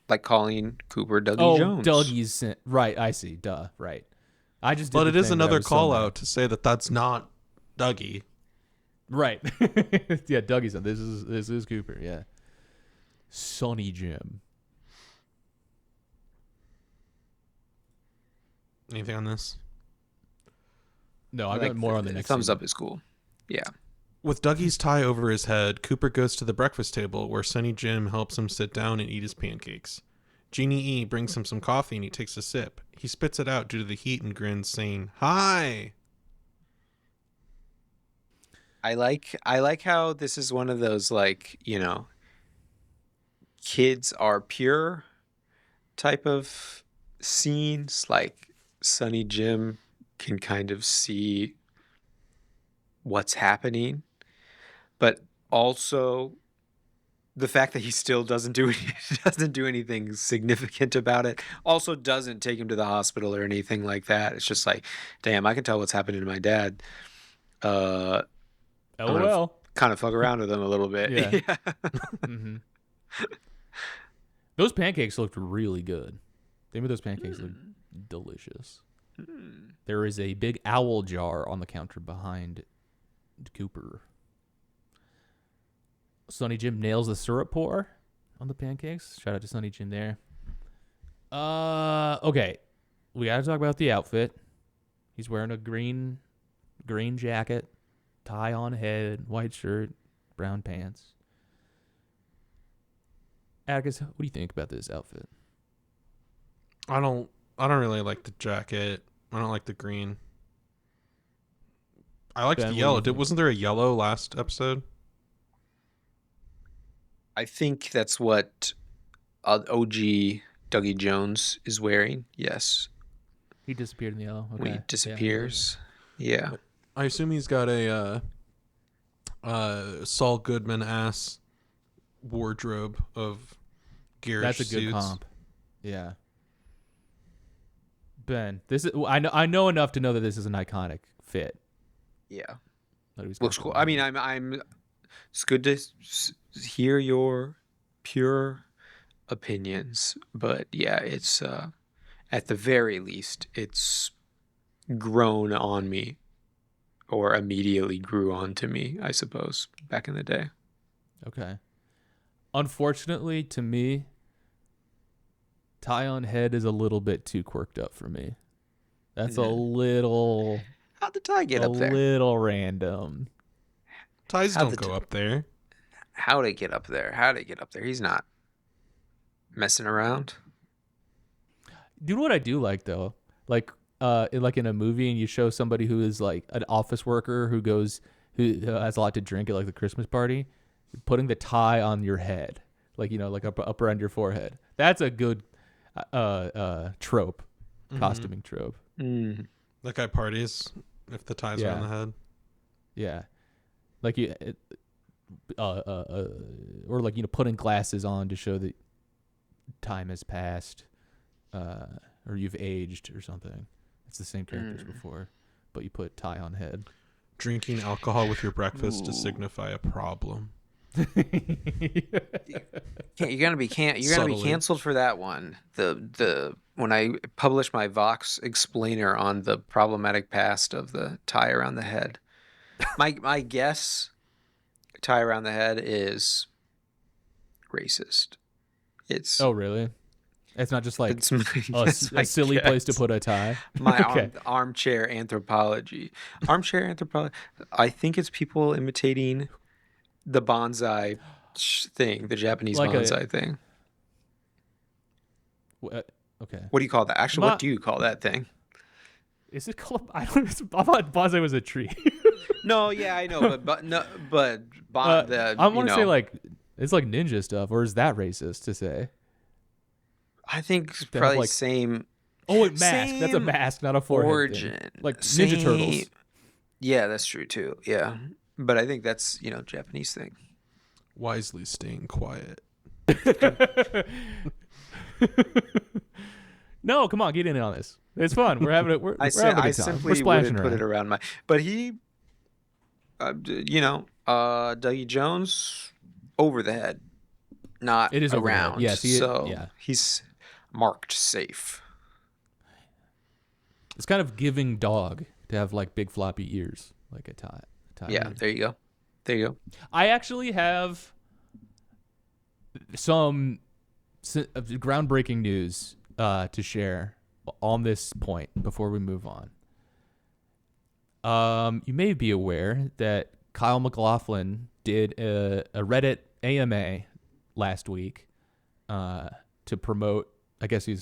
like calling Cooper Dougie Jones. Dougie's son. Right, I see. Duh, right. I just did But the it is thing that I another was call somewhere. out to say that that's not Dougie. Right. Yeah, Dougie's son. This is Cooper, yeah. Sonny-Jim. Anything on this? No, I got more on the next thumbs scene. up is cool. Yeah. With Dougie's tie over his head, Cooper goes to the breakfast table where Sonny-Jim helps him sit down and eat his pancakes. Janey-E brings him some coffee and he takes a sip. He spits it out due to the heat and grins, saying, "Hi." I like how this is one of those, like, you know, kids are pure type of scenes. Like Sonny-Jim can kind of see what's happening, but also the fact that he still doesn't do anything significant about it, also doesn't take him to the hospital or anything like that. It's just like, damn, I can tell what's happening to my dad. LOL. Kind of fuck around with him a little bit. Yeah. Mm-hmm. Those pancakes looked really good. Maybe those pancakes look delicious. There is a big owl jar on the counter behind Cooper. Sonny-Jim nails the syrup pour on the pancakes. Shout out to Sonny-Jim there. Okay. We got to talk about the outfit. He's wearing a green jacket, tie on head, white shirt, brown pants. Atticus, what do you think about this outfit? I don't really like the jacket. I don't like the green. I liked Ben, the what do yellow. you think? Wasn't there a yellow last episode? I think that's what OG Dougie Jones is wearing. Yes. He disappeared in the yellow. Okay. When he disappears. Yeah. I assume he's got a Saul Goodman ass wardrobe of garish That's a good suits. comp. Yeah. Ben, this is I know enough to know that this is an iconic fit. Yeah. That he was Looks comfortable cool. I in. mean, it's good to hear your pure opinions, but yeah, it's at the very least, it's grown on me, or immediately grew onto me, I suppose, back in the day. Okay. Unfortunately, to me, tie on head is a little bit too quirked up for me. That's a little How'd the tie get a up there? little random. Ties How'd don't the go up there. How'd it get up there? How'd it get up there? He's not messing around. Dude, what I do like though, like in a movie and you show somebody who is like an office worker who has a lot to drink at like the Christmas party, putting the tie on your head, like like up around your forehead. That's a good trope, costuming trope. Mm. Like at parties, if the ties are on the head. Yeah, like or like putting glasses on to show that time has passed, or you've aged or something. It's the same characters before, but you put tie on head. Drinking alcohol with your breakfast to signify a problem. You're gonna be canceled for that one. When I published my Vox explainer on the problematic past of the tie around the head, my guess, tie around the head is racist. It's Oh, really? It's not just like it's my, a silly place to put a tie. my Okay. armchair anthropology. I think it's people imitating the bonsai thing, the Japanese Like bonsai thing. Okay. What do you call that? Actually, what do you call that thing? Is it called? I thought bonsai was a tree. No, yeah, I know, but I want to say like it's like ninja stuff, or is that racist to say? I think it's They have, probably like- same Oh, a mask. That's a same mask, not a forehead origin. thing. Like Ninja Turtles. Yeah, that's true too. Yeah, but I think that's Japanese thing. Wisely staying quiet. No, come on, get in on this. It's fun. We're having it. We're having a good time. I We're simply splashing wouldn't put around. it around my. But he, Dougie Jones, over the head, not It is over the head. around. Yes, yeah. He's marked safe. It's kind of giving dog to have like big floppy ears, like a tie. Yeah, ear. there you go. There you go. I actually have some groundbreaking news to share on this point before we move on. You may be aware that Kyle MacLachlan did a Reddit AMA last week to promote. I guess he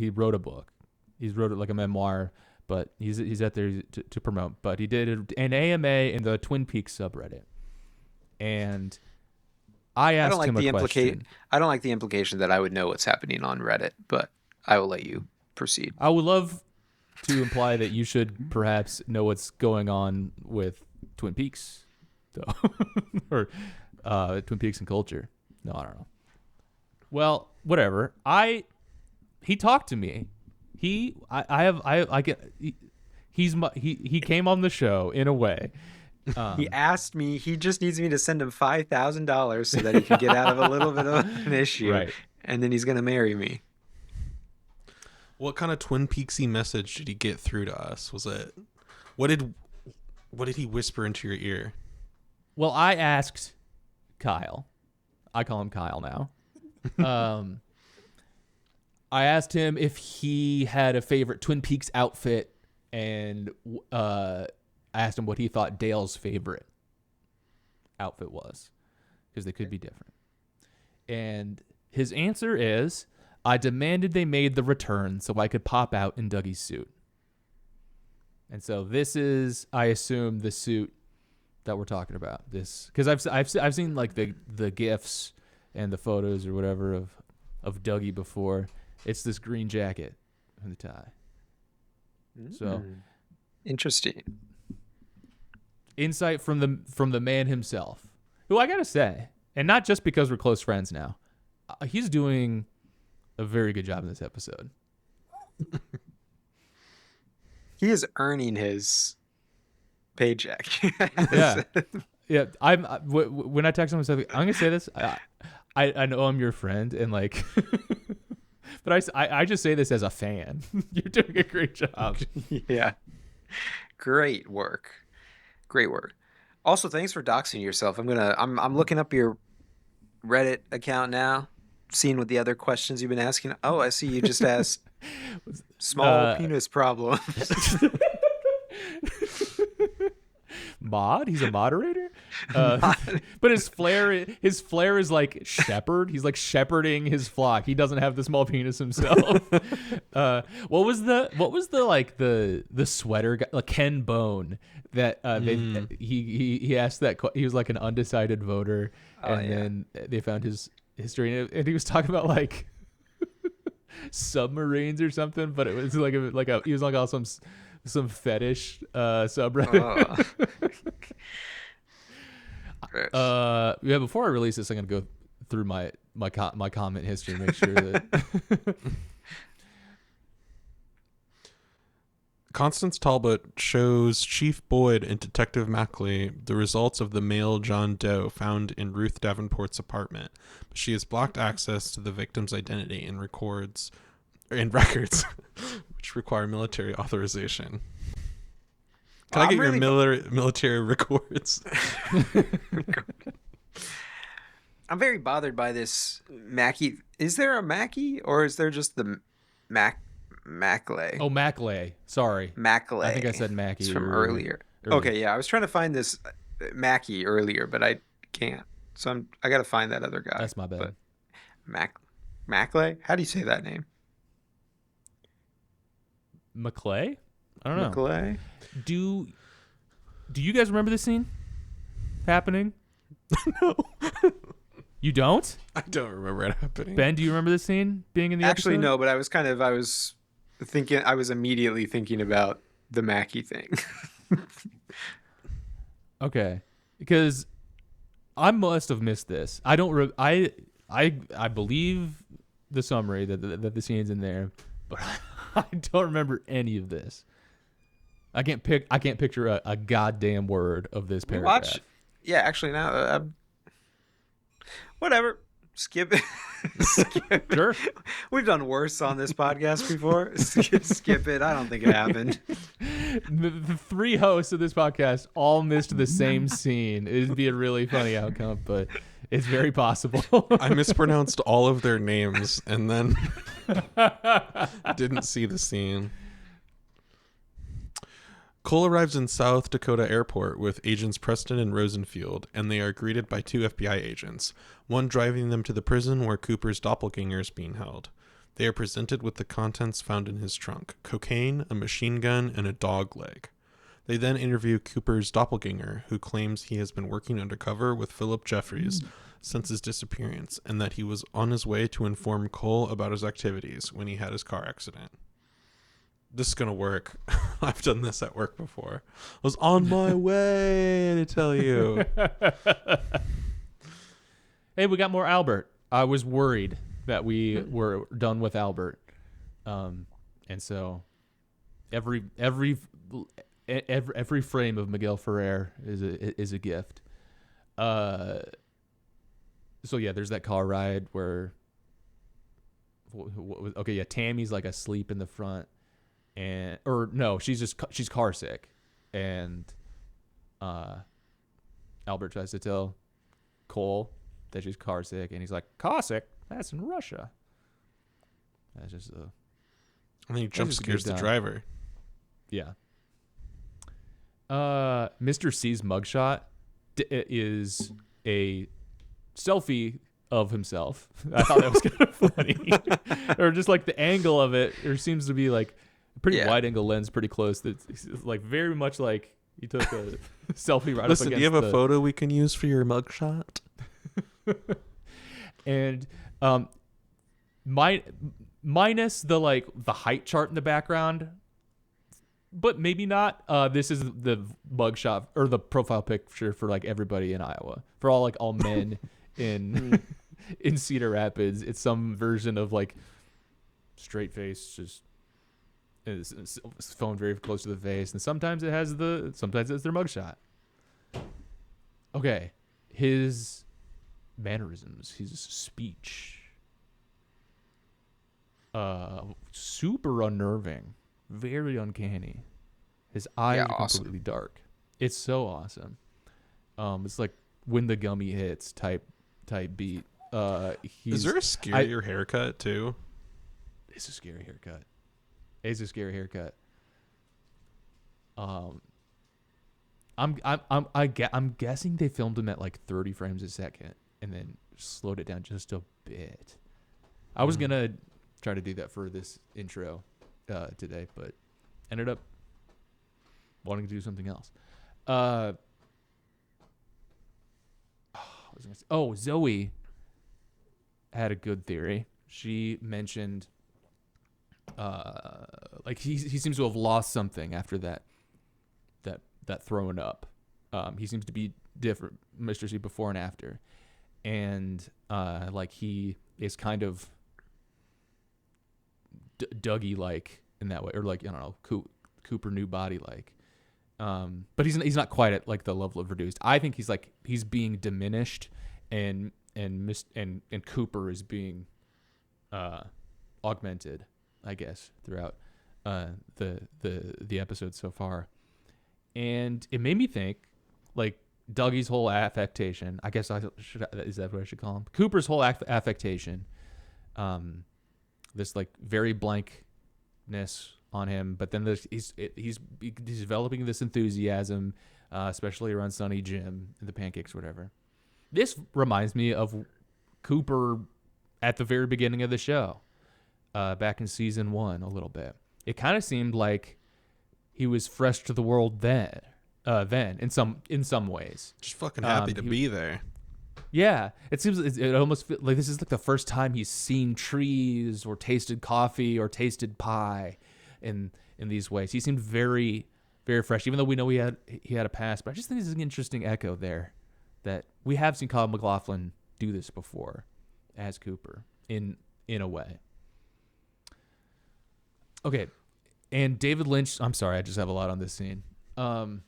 wrote a book. He's wrote it like a memoir, but he's out there to promote. But he did an AMA in the Twin Peaks subreddit, and I asked him a question. I don't like the implication that I would know what's happening on Reddit, but I will let you proceed. I would love to imply that you should perhaps know what's going on with Twin Peaks, though, or Twin Peaks and culture. No, I don't know. Well, whatever. He talked to me. He came on the show in a way. He asked me. He just needs me to send him $5,000 so that he can get out of a little bit of an issue, Right. And then he's gonna marry me. What kind of Twin Peaksy message did he get through to us? Was it what did he whisper into your ear? Well, I asked Kyle. I call him Kyle now. I asked him if he had a favorite Twin Peaks outfit, and I asked him what he thought Dale's favorite outfit was, because they could be different. And his answer is, I demanded they made the return so I could pop out in Dougie's suit. And so this is, I assume, the suit that we're talking about. This, because I've seen like the GIFs and the photos or whatever of Dougie before. It's this green jacket and the tie. So Interesting. insight from the man himself, who I gotta say, and not just because we're close friends now, he's doing a very good job in this episode. He is earning his paycheck. Yeah. Yeah, when I text him, I'm gonna say this. I know I'm your friend, and like, but I just say this as a fan. You're doing a great job. Yeah. Great work. Great work. Also, thanks for doxing yourself. I'm looking up your Reddit account now, seeing what the other questions you've been asking. Oh, I see you just asked small penis problems. Mod? He's a moderator? But his flair is like shepherd. He's like shepherding his flock. He doesn't have the small penis himself. What was the like the sweater guy, like Ken Bone, that he asked that he was like an undecided voter, then they found his history, and he was talking about like submarines or something, but it was like he was like also some fetish subreddit. Yeah, before I release this, I'm gonna go through my comment history, make sure that Constance Talbot shows Chief Boyd and Detective Mackley the results of the male John Doe found in Ruth Davenport's apartment, but she has blocked access to the victim's identity and records which require military authorization. Can I get your military records? I'm very bothered by this Mackie. Is there a Mackie, or is there just the Mackley? Oh, Mackley. Sorry. Mackley. I think I said Mackie. It's from earlier. Okay, yeah. I was trying to find this Mackie earlier, but I can't. So I got to find that other guy. That's my bad. But Mackley? How do you say that name? McClay? I don't know. McClay? Do you guys remember this scene happening? No. You don't? I don't remember it happening. Ben, do you remember this scene being in the Actually, episode? no, but I was immediately thinking about the Mackie thing. Okay. Because I must have missed this. I don't I believe the summary that the scene's in there, but I don't remember any of this. I can't picture a goddamn word of this paragraph. Yeah, actually, now, whatever. Skip it. Skip Sure. it. We've done worse on this podcast before. Skip it. I don't think it happened. The three hosts of this podcast all missed the same scene. It'd be a really funny outcome, but it's very possible. I mispronounced all of their names and then didn't see the scene. Cole arrives in South Dakota Airport with agents Preston and Rosenfield, and they are greeted by two FBI agents, one driving them to the prison where Cooper's doppelganger is being held. They are presented with the contents found in his trunk: cocaine, a machine gun, and a dog leg. They then interview Cooper's doppelganger, who claims he has been working undercover with Philip Jeffries since his disappearance, and that he was on his way to inform Cole about his activities when he had his car accident. This is going to work. I've done this at work before. I was on my way to tell you. Hey, we got more Albert. I was worried that we were done with Albert. And so every frame of Miguel Ferrer is a gift. So yeah, there's that car ride where Tammy's like asleep in the front. She's car sick, and Albert tries to tell Cole that she's car sick, and he's like, "Car sick? That's in Russia." That's just and then he jump scares the driver. Yeah. Mr. C's mugshot is a selfie of himself. I thought that was kind of funny, or just like the angle of it. There seems to be like a pretty wide angle lens, pretty close. That's like very much like he took a selfie right Listen, up against. Do you have a photo we can use for your mugshot? And minus the height chart in the background, but maybe not. This is the mugshot or the profile picture for like everybody in Iowa, for all men in in Cedar Rapids. It's some version of like straight face, just his phone very close to the face, and sometimes it's their mugshot. Okay, his mannerisms, his speech. Super unnerving, very uncanny. His eyes Yeah, are awesome. completely dark. It's so awesome. It's like when the gummy hits type beat. Is there a scarier haircut too? It's a scary haircut. It's a scary haircut. I'm guessing they filmed him at like 30 frames a second and then slowed it down just a bit. I was gonna try to do that for this intro today, but ended up wanting to do something else. Zoe had a good theory. She mentioned like he seems to have lost something after that throwing up. He seems to be different, Mr. C, before and after, and like he is kind of Dougie like in that way, or like, I don't know, Cooper new body like. But he's not quite at like the level of reduced. I think he's being diminished, and Cooper is being augmented, I guess, throughout the episode so far. And it made me think, like, Dougie's whole affectation. I guess is that what I should call him? Cooper's whole affectation. This like very blankness on him, but then he's developing this enthusiasm, especially around Sonny-Jim and the pancakes, whatever. This reminds me of Cooper at the very beginning of the show, back in season 1 a little bit. It kind of seemed like he was fresh to the world then in some ways. Just fucking happy to be there. Yeah, it seems it almost feels like this is like the first time he's seen trees or tasted coffee or tasted pie in these ways. He seemed very, very fresh, even though we know he had a past. But I just think this is an interesting echo there, that we have seen Kyle MacLachlan do this before as Cooper in a way. Okay, and David Lynch. I'm sorry, I just have a lot on this scene. But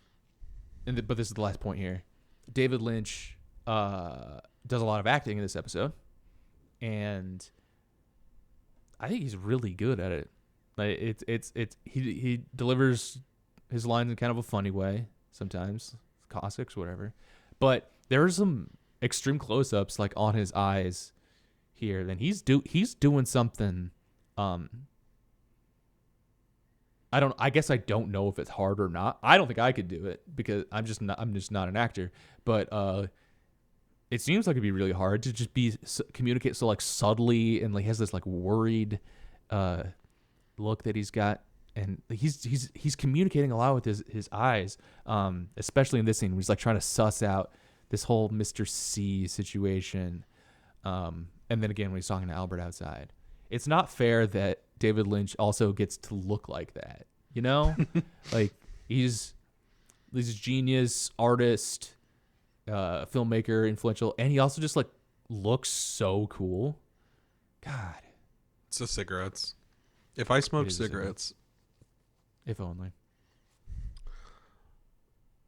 this is the last point here. David Lynch does a lot of acting in this episode, and I think he's really good at it. Like he delivers his lines in kind of a funny way sometimes, caustics, whatever. But there's some extreme close-ups like on his eyes here. Then he's doing something. I guess I don't know if it's hard or not. I don't think I could do it because I'm just not an actor. But it seems like it'd be really hard to just communicate so like subtly, and like has this like worried look that he's got, and he's communicating a lot with his eyes, especially in this scene where he's like trying to suss out this whole Mr. C situation, and then again when he's talking to Albert outside. It's not fair that David Lynch also gets to look like that, you know? Like he's this genius artist, filmmaker, influential, and he also just like looks so cool. God, it's the cigarettes. If I smoked cigarettes. If only.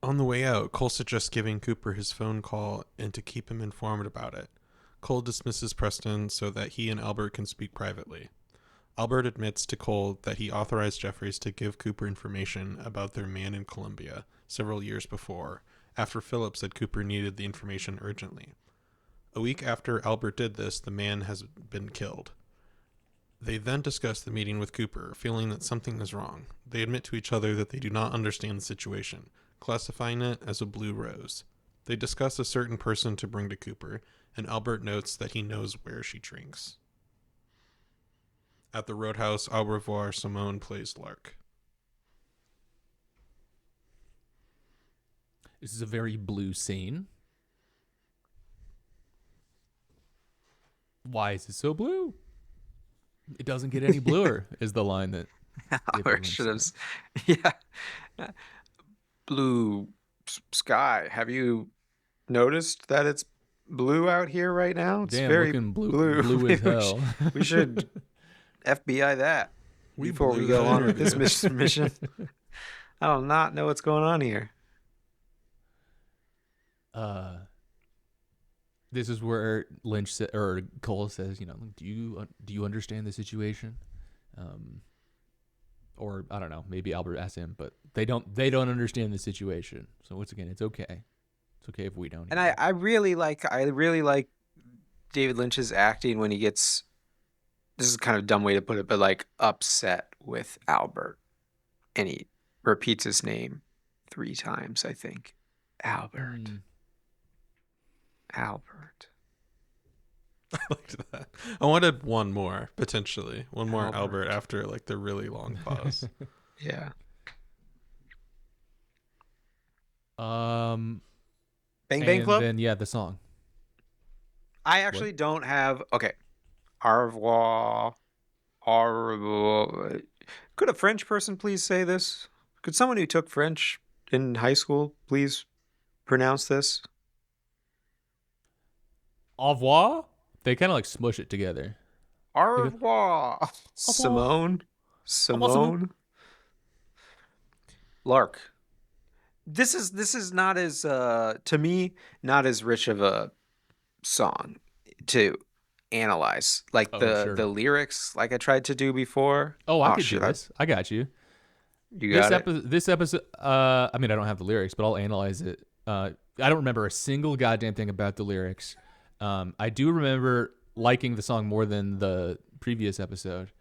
On the way out, Cole suggests giving Cooper his phone call and to keep him informed about it. Cole dismisses Preston so that he and Albert can speak privately. Albert admits to Cole that he authorized Jeffries to give Cooper information about their man in Colombia several years before, after Philip said Cooper needed the information urgently. A week after Albert did this, the man has been killed. They then discuss the meeting with Cooper, feeling that something is wrong. They admit to each other that they do not understand the situation, classifying it as a blue rose. They discuss a certain person to bring to Cooper, and Albert notes that he knows where she drinks. At the Roadhouse, Au revoir, Simone plays Lark. This is a very blue scene. Why is it so blue? It doesn't get any bluer, is the line that Albert should have. Yeah. Blue sky. Have you noticed that it's blue out here right now? It's Damn, very looking blue as hell. We should FBI that before we blew go that on with this interview. mission. I do not know what's going on here. This is where Lynch or Cole says, do you understand the situation? Or I don't know, maybe Albert asked him, but they don't understand the situation. So once again, it's okay. It's okay if we don't. And I really like David Lynch's acting when he gets, this is kind of a dumb way to put it, but like upset with Albert, and he repeats his name 3 times, I think. Albert. Albert. I liked that. I wanted one more, potentially. One more Albert after like the really long pause. Yeah. Bang Bang Club? Then the song. I actually don't have. Okay. Au revoir. Au revoir. Could a French person please say this? Could someone who took French in high school please pronounce this? Au revoir? They kind of like smush it together. Au revoir. Simone. Lark. This is not as to me not as rich of a song to analyze, like the lyrics, like I tried to do before. I could do this. I got you. You got this episode. I mean, I don't have the lyrics, but I'll analyze it. I don't remember a single goddamn thing about the lyrics. I do remember liking the song more than the previous episode,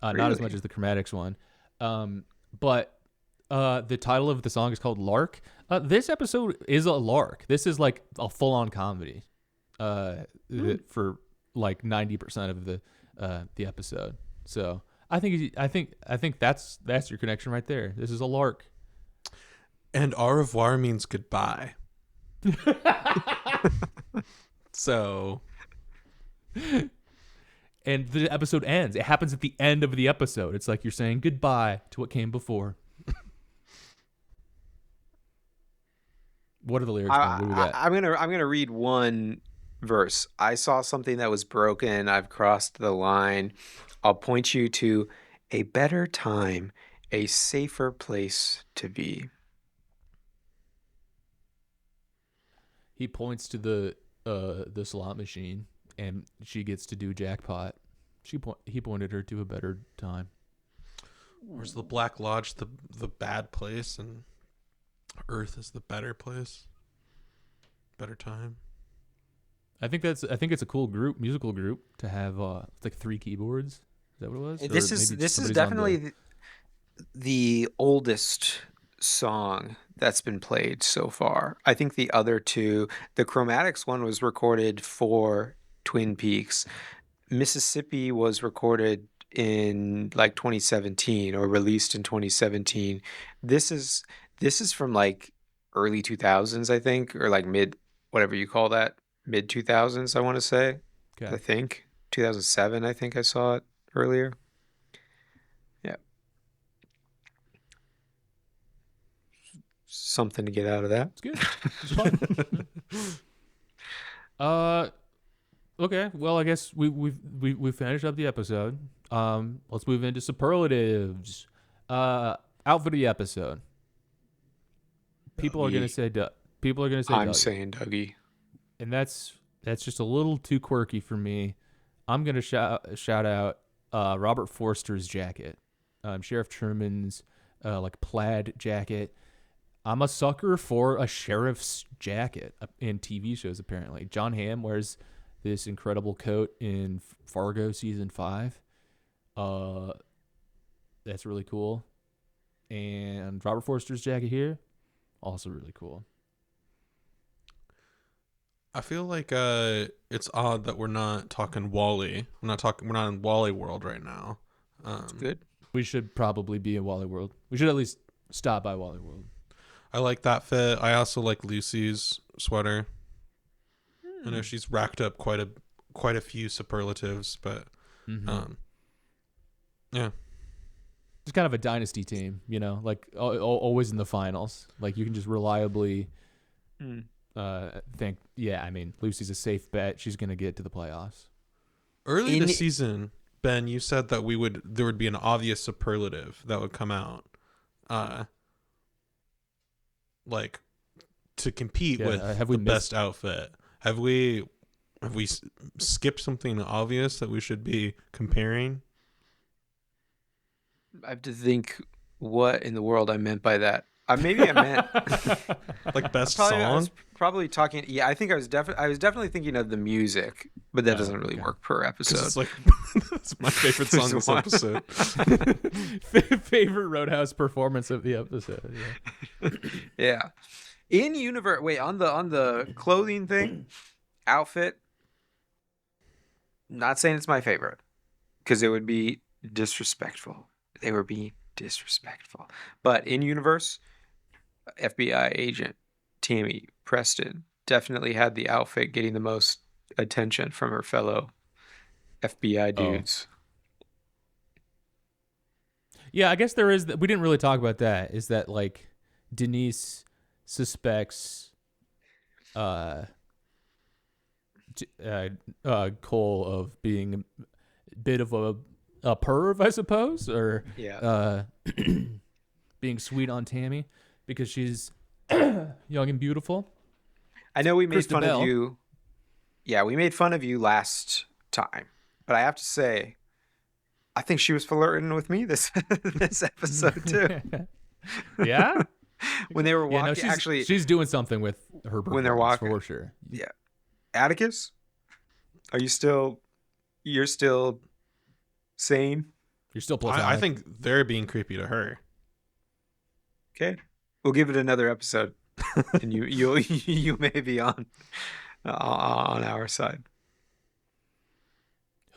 not as much as the Chromatics one. But the title of the song is called Lark. This episode is a lark. This is like a full-on comedy for like 90% of the episode. So I think that's your connection right there. This is a lark. And au revoir means goodbye. So, and the episode ends. It happens at the end of the episode. It's like you're saying goodbye to what came before. What are the lyrics? What do we got? I'm gonna read one verse. I saw something that was broken. I've crossed the line. I'll point you to a better time, a safer place to be. He points to the slot machine, and she gets to do jackpot. He pointed her to a better time. Where's the Black Lodge the bad place, and Earth is the better place, better time. I think it's a cool musical group to have. It's like 3 keyboards. Is that what it was? This is definitely the oldest song that's been played so far. I think the other 2, the Chromatics one was recorded for Twin Peaks. Mississippi was recorded in like 2017 or released in 2017. This is from like early 2000s, I think, or like mid, whatever you call that, mid 2000s, I want to say. Okay. I think 2007, I think I saw it earlier. Yeah. Something to get out of that. It's good. It's fun. Okay. Well, I guess we finished up the episode. Let's move into superlatives. Outfit of the episode. People are gonna say I'm Dougie. saying Dougie. And that's just a little too quirky for me. I'm gonna shout out Robert Forster's jacket, Sheriff Truman's like plaid jacket. I'm a sucker for a sheriff's jacket in TV shows. Apparently, John Hamm wears this incredible coat in Fargo season 5. That's really cool. And Robert Forster's jacket here, also really cool. I feel like it's odd that we're not talking Wally. We're not in Wally world right now. That's good. We should probably be in Wally World. We should at least stop by Wally World. I like that fit. I also like Lucy's sweater. I know she's racked up quite a few superlatives, but yeah. It's kind of a dynasty team, like always in the finals. Like you can just reliably think, Lucy's a safe bet. She's going to get to the playoffs. Early this season, Ben, you said that there would be an obvious superlative that would come out, like to compete with the best outfit. Have we Have we skipped something obvious that we should be comparing? I have to think what in the world I meant by that. Maybe I meant Like best I was song? probably talking. Yeah, I think I was definitely thinking of the music, but that doesn't really okay. work per Because episode. it's like that's my favorite song this Why? episode. Favorite Roadhouse performance of the episode. Yeah. Yeah. In universe, wait, on the clothing thing, outfit. Not saying it's my favorite, because it would be disrespectful. They were being disrespectful. But in universe, FBI agent Tammy Preston definitely had the outfit getting the most attention from her fellow FBI dudes. Yeah, I guess there is. We didn't really talk about that. Is that like Denise suspects Cole of being a bit of a perv, I suppose, or Yeah. being sweet on Tammy because she's young and beautiful. I know we made Krista fun Bell. of you. Yeah, we made fun of you last time, but I have to say, I think she was flirting with me this this episode too. Yeah, When they were yeah. walking, No, she's doing something with her When they're performance, walking. for sure. Yeah. Atticus, you're still sane? You're still platonic. I think they're being creepy to her. Okay, we'll give it another episode, and you may be on our side.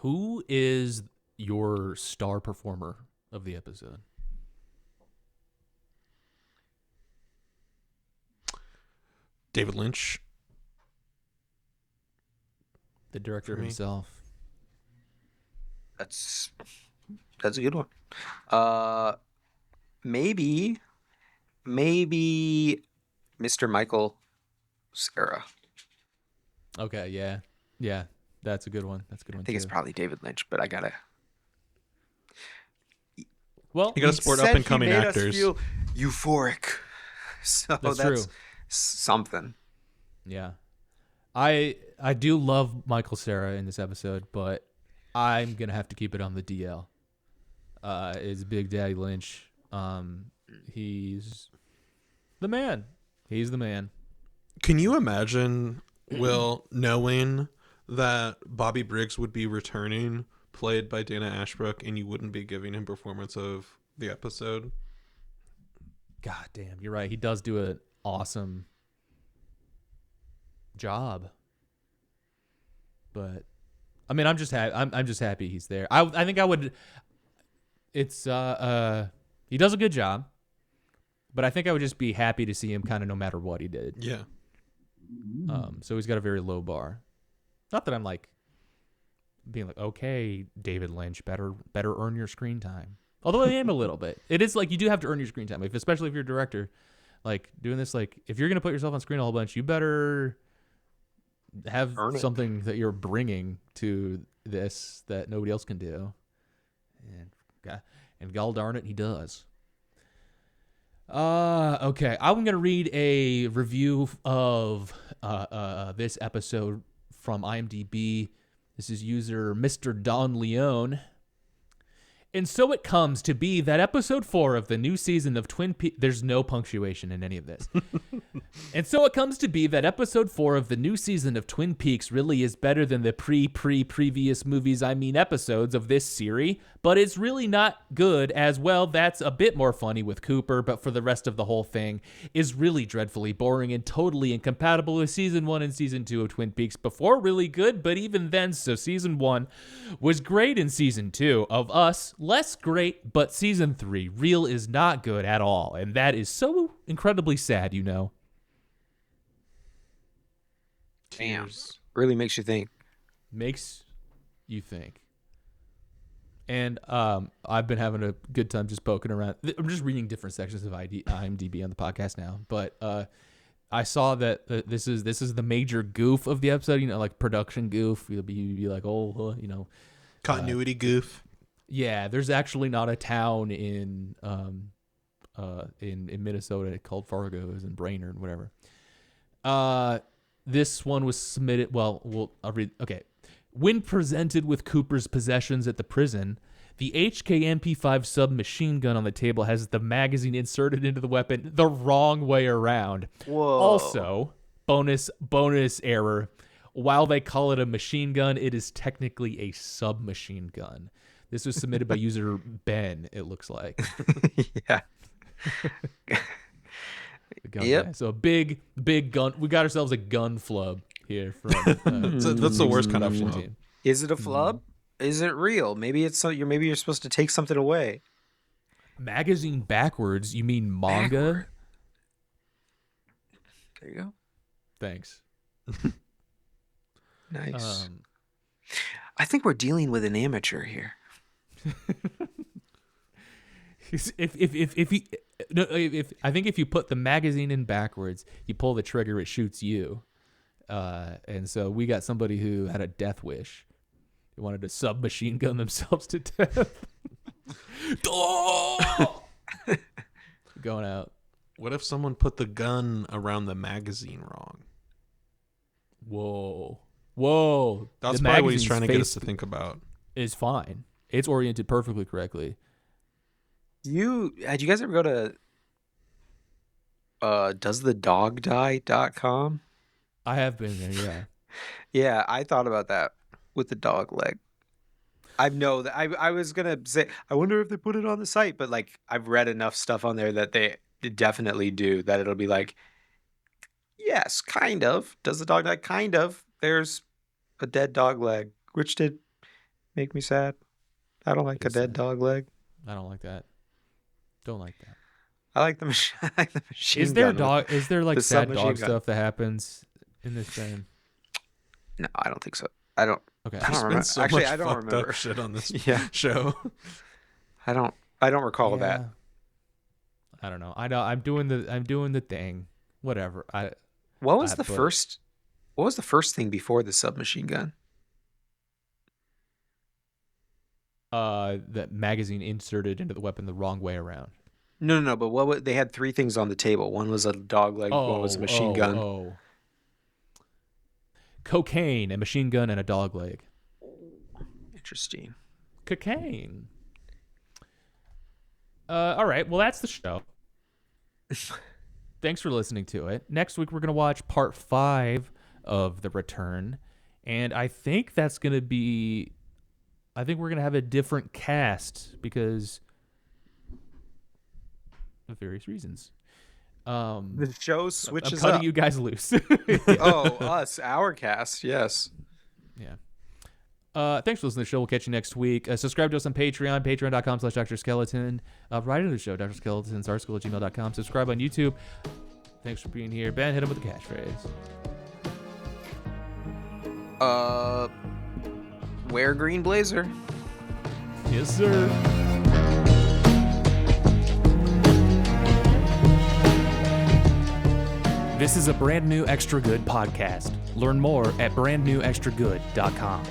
Who is your star performer of the episode? David Lynch. The director For me. himself. That's a good one. Maybe Mr. Michael Cera. Okay, yeah. That's a good one. That's a good one. I think it's too. probably David Lynch, but I gotta. Well, You gotta support Said up and coming he made actors. Us feel euphoric. So That's that's true. something. yeah. I do love Michael Cera in this episode, but I'm gonna have to keep it on the DL. Is Big Daddy Lynch. He's the man. He's the man. Can you imagine, Will, knowing that Bobby Briggs would be returning, played by Dana Ashbrook, and you wouldn't be giving him performance of the episode? God damn, you're right. He does do an awesome job. But I mean, I'm just happy. I'm just happy he's there. I think I would. It's he does a good job, but I think I would just be happy to see him kind of no matter what he did. Yeah. So he's got a very low bar. Not that I'm like being like, okay, David Lynch, better earn your screen time. Although I am a little bit. It is like you do have to earn your screen time, especially if you're a director. Like doing this, like if you're gonna put yourself on screen a whole bunch, you better have Earn it. something that you're bringing to this that nobody else can do. And gall darn it, he does. Okay, I'm gonna read a review of this episode from IMDb. This is user Mr. Don Leone. And so it comes to be that episode 4 of the new season of Twin Peaks. There's no punctuation in any of this. And so it comes to be that episode 4 of the new season of Twin Peaks really is better than the previous movies, episodes of this series, but it's really not good as well. That's a bit more funny with Cooper, but for the rest of the whole thing is really dreadfully boring and totally incompatible with season 1 and season 2 of Twin Peaks before really good, but even then, so season 1 was great and season 2 of Us, less great, but season 3 real is not good at all, and that is so incredibly sad, you know. Damn. Really makes you think. Makes you think. And I've been having a good time just poking around. I'm just reading different sections of IMDb on the podcast now, but I saw that this is the major goof of the episode. You know, like production goof. You'll be like, Continuity goof. yeah. There's actually not a town in Minnesota called Fargo, is in Brainerd, whatever. This one was submitted. Well, I'll read. Okay. When presented with Cooper's possessions at the prison, the HK-MP5 submachine gun on the table has the magazine inserted into the weapon the wrong way around. Whoa. Also, bonus error. While they call it a machine gun, it is technically a submachine gun. This was submitted by user Ben, it looks like. Yeah. The gun Yep. guy. So a big gun. We got ourselves a gun flub here from So that's the worst kind of flub. team. Is it a flub? Is it real? Maybe it's maybe you're supposed to take something away. Magazine backwards, you mean manga? There you go. Thanks. Nice. I think we're dealing with an amateur here. If I think if you put the magazine in backwards, you pull the trigger, it shoots you. And so we got somebody who had a death wish. They wanted to submachine gun themselves to death. Going out. What if someone put the gun around the magazine wrong? Whoa. That's The probably what he's magazine's trying to get us face to think about. Is fine. It's oriented perfectly correctly. Had you guys ever go to doesthedogdie.com? I have been there, yeah. Yeah, I thought about that with the dog leg. I know that I was gonna say I wonder if they put it on the site, but like I've read enough stuff on there that they definitely do, that it'll be like, yes, kind of. Does the dog die? Kind of. There's a dead dog leg, which did make me sad. I don't like a dead dog leg. I don't like that. Don't like that. I like the machine. Is there gun. is there like the sad submachine dog gun. stuff that happens in this thing? No, I don't think so. I don't. Okay. I don't There's remember. been so Actually, much I don't fucked remember. up shit on this Yeah, show. I don't recall that. Yeah. I don't know. I know I'm doing the thing. Whatever. What was the but- first? What was the first thing before the submachine gun? That magazine inserted into the weapon the wrong way around. No. But they had three things on the table. One was a dog leg. One was a machine gun. Oh. Cocaine, a machine gun, and a dog leg. Interesting. Cocaine. All right. Well, that's the show. Thanks for listening to it. Next week, we're going to watch part 5 of The Return. And I think that's going to be... I think we're going to have a different cast because of various reasons. The show I'm switches cutting up. you guys loose. Oh, us, our cast. Yes. Yeah. Thanks for listening to the show. We'll catch you next week. Subscribe to us on Patreon, patreon.com/drskeleton. Write into the show, drskeletonsartschool@gmail.com. Subscribe on YouTube. Thanks for being here. Ben, hit him with the catchphrase. Wear green blazer. Yes, sir. This is a brand new Extra Good podcast. Learn more at brandnewextragood.com.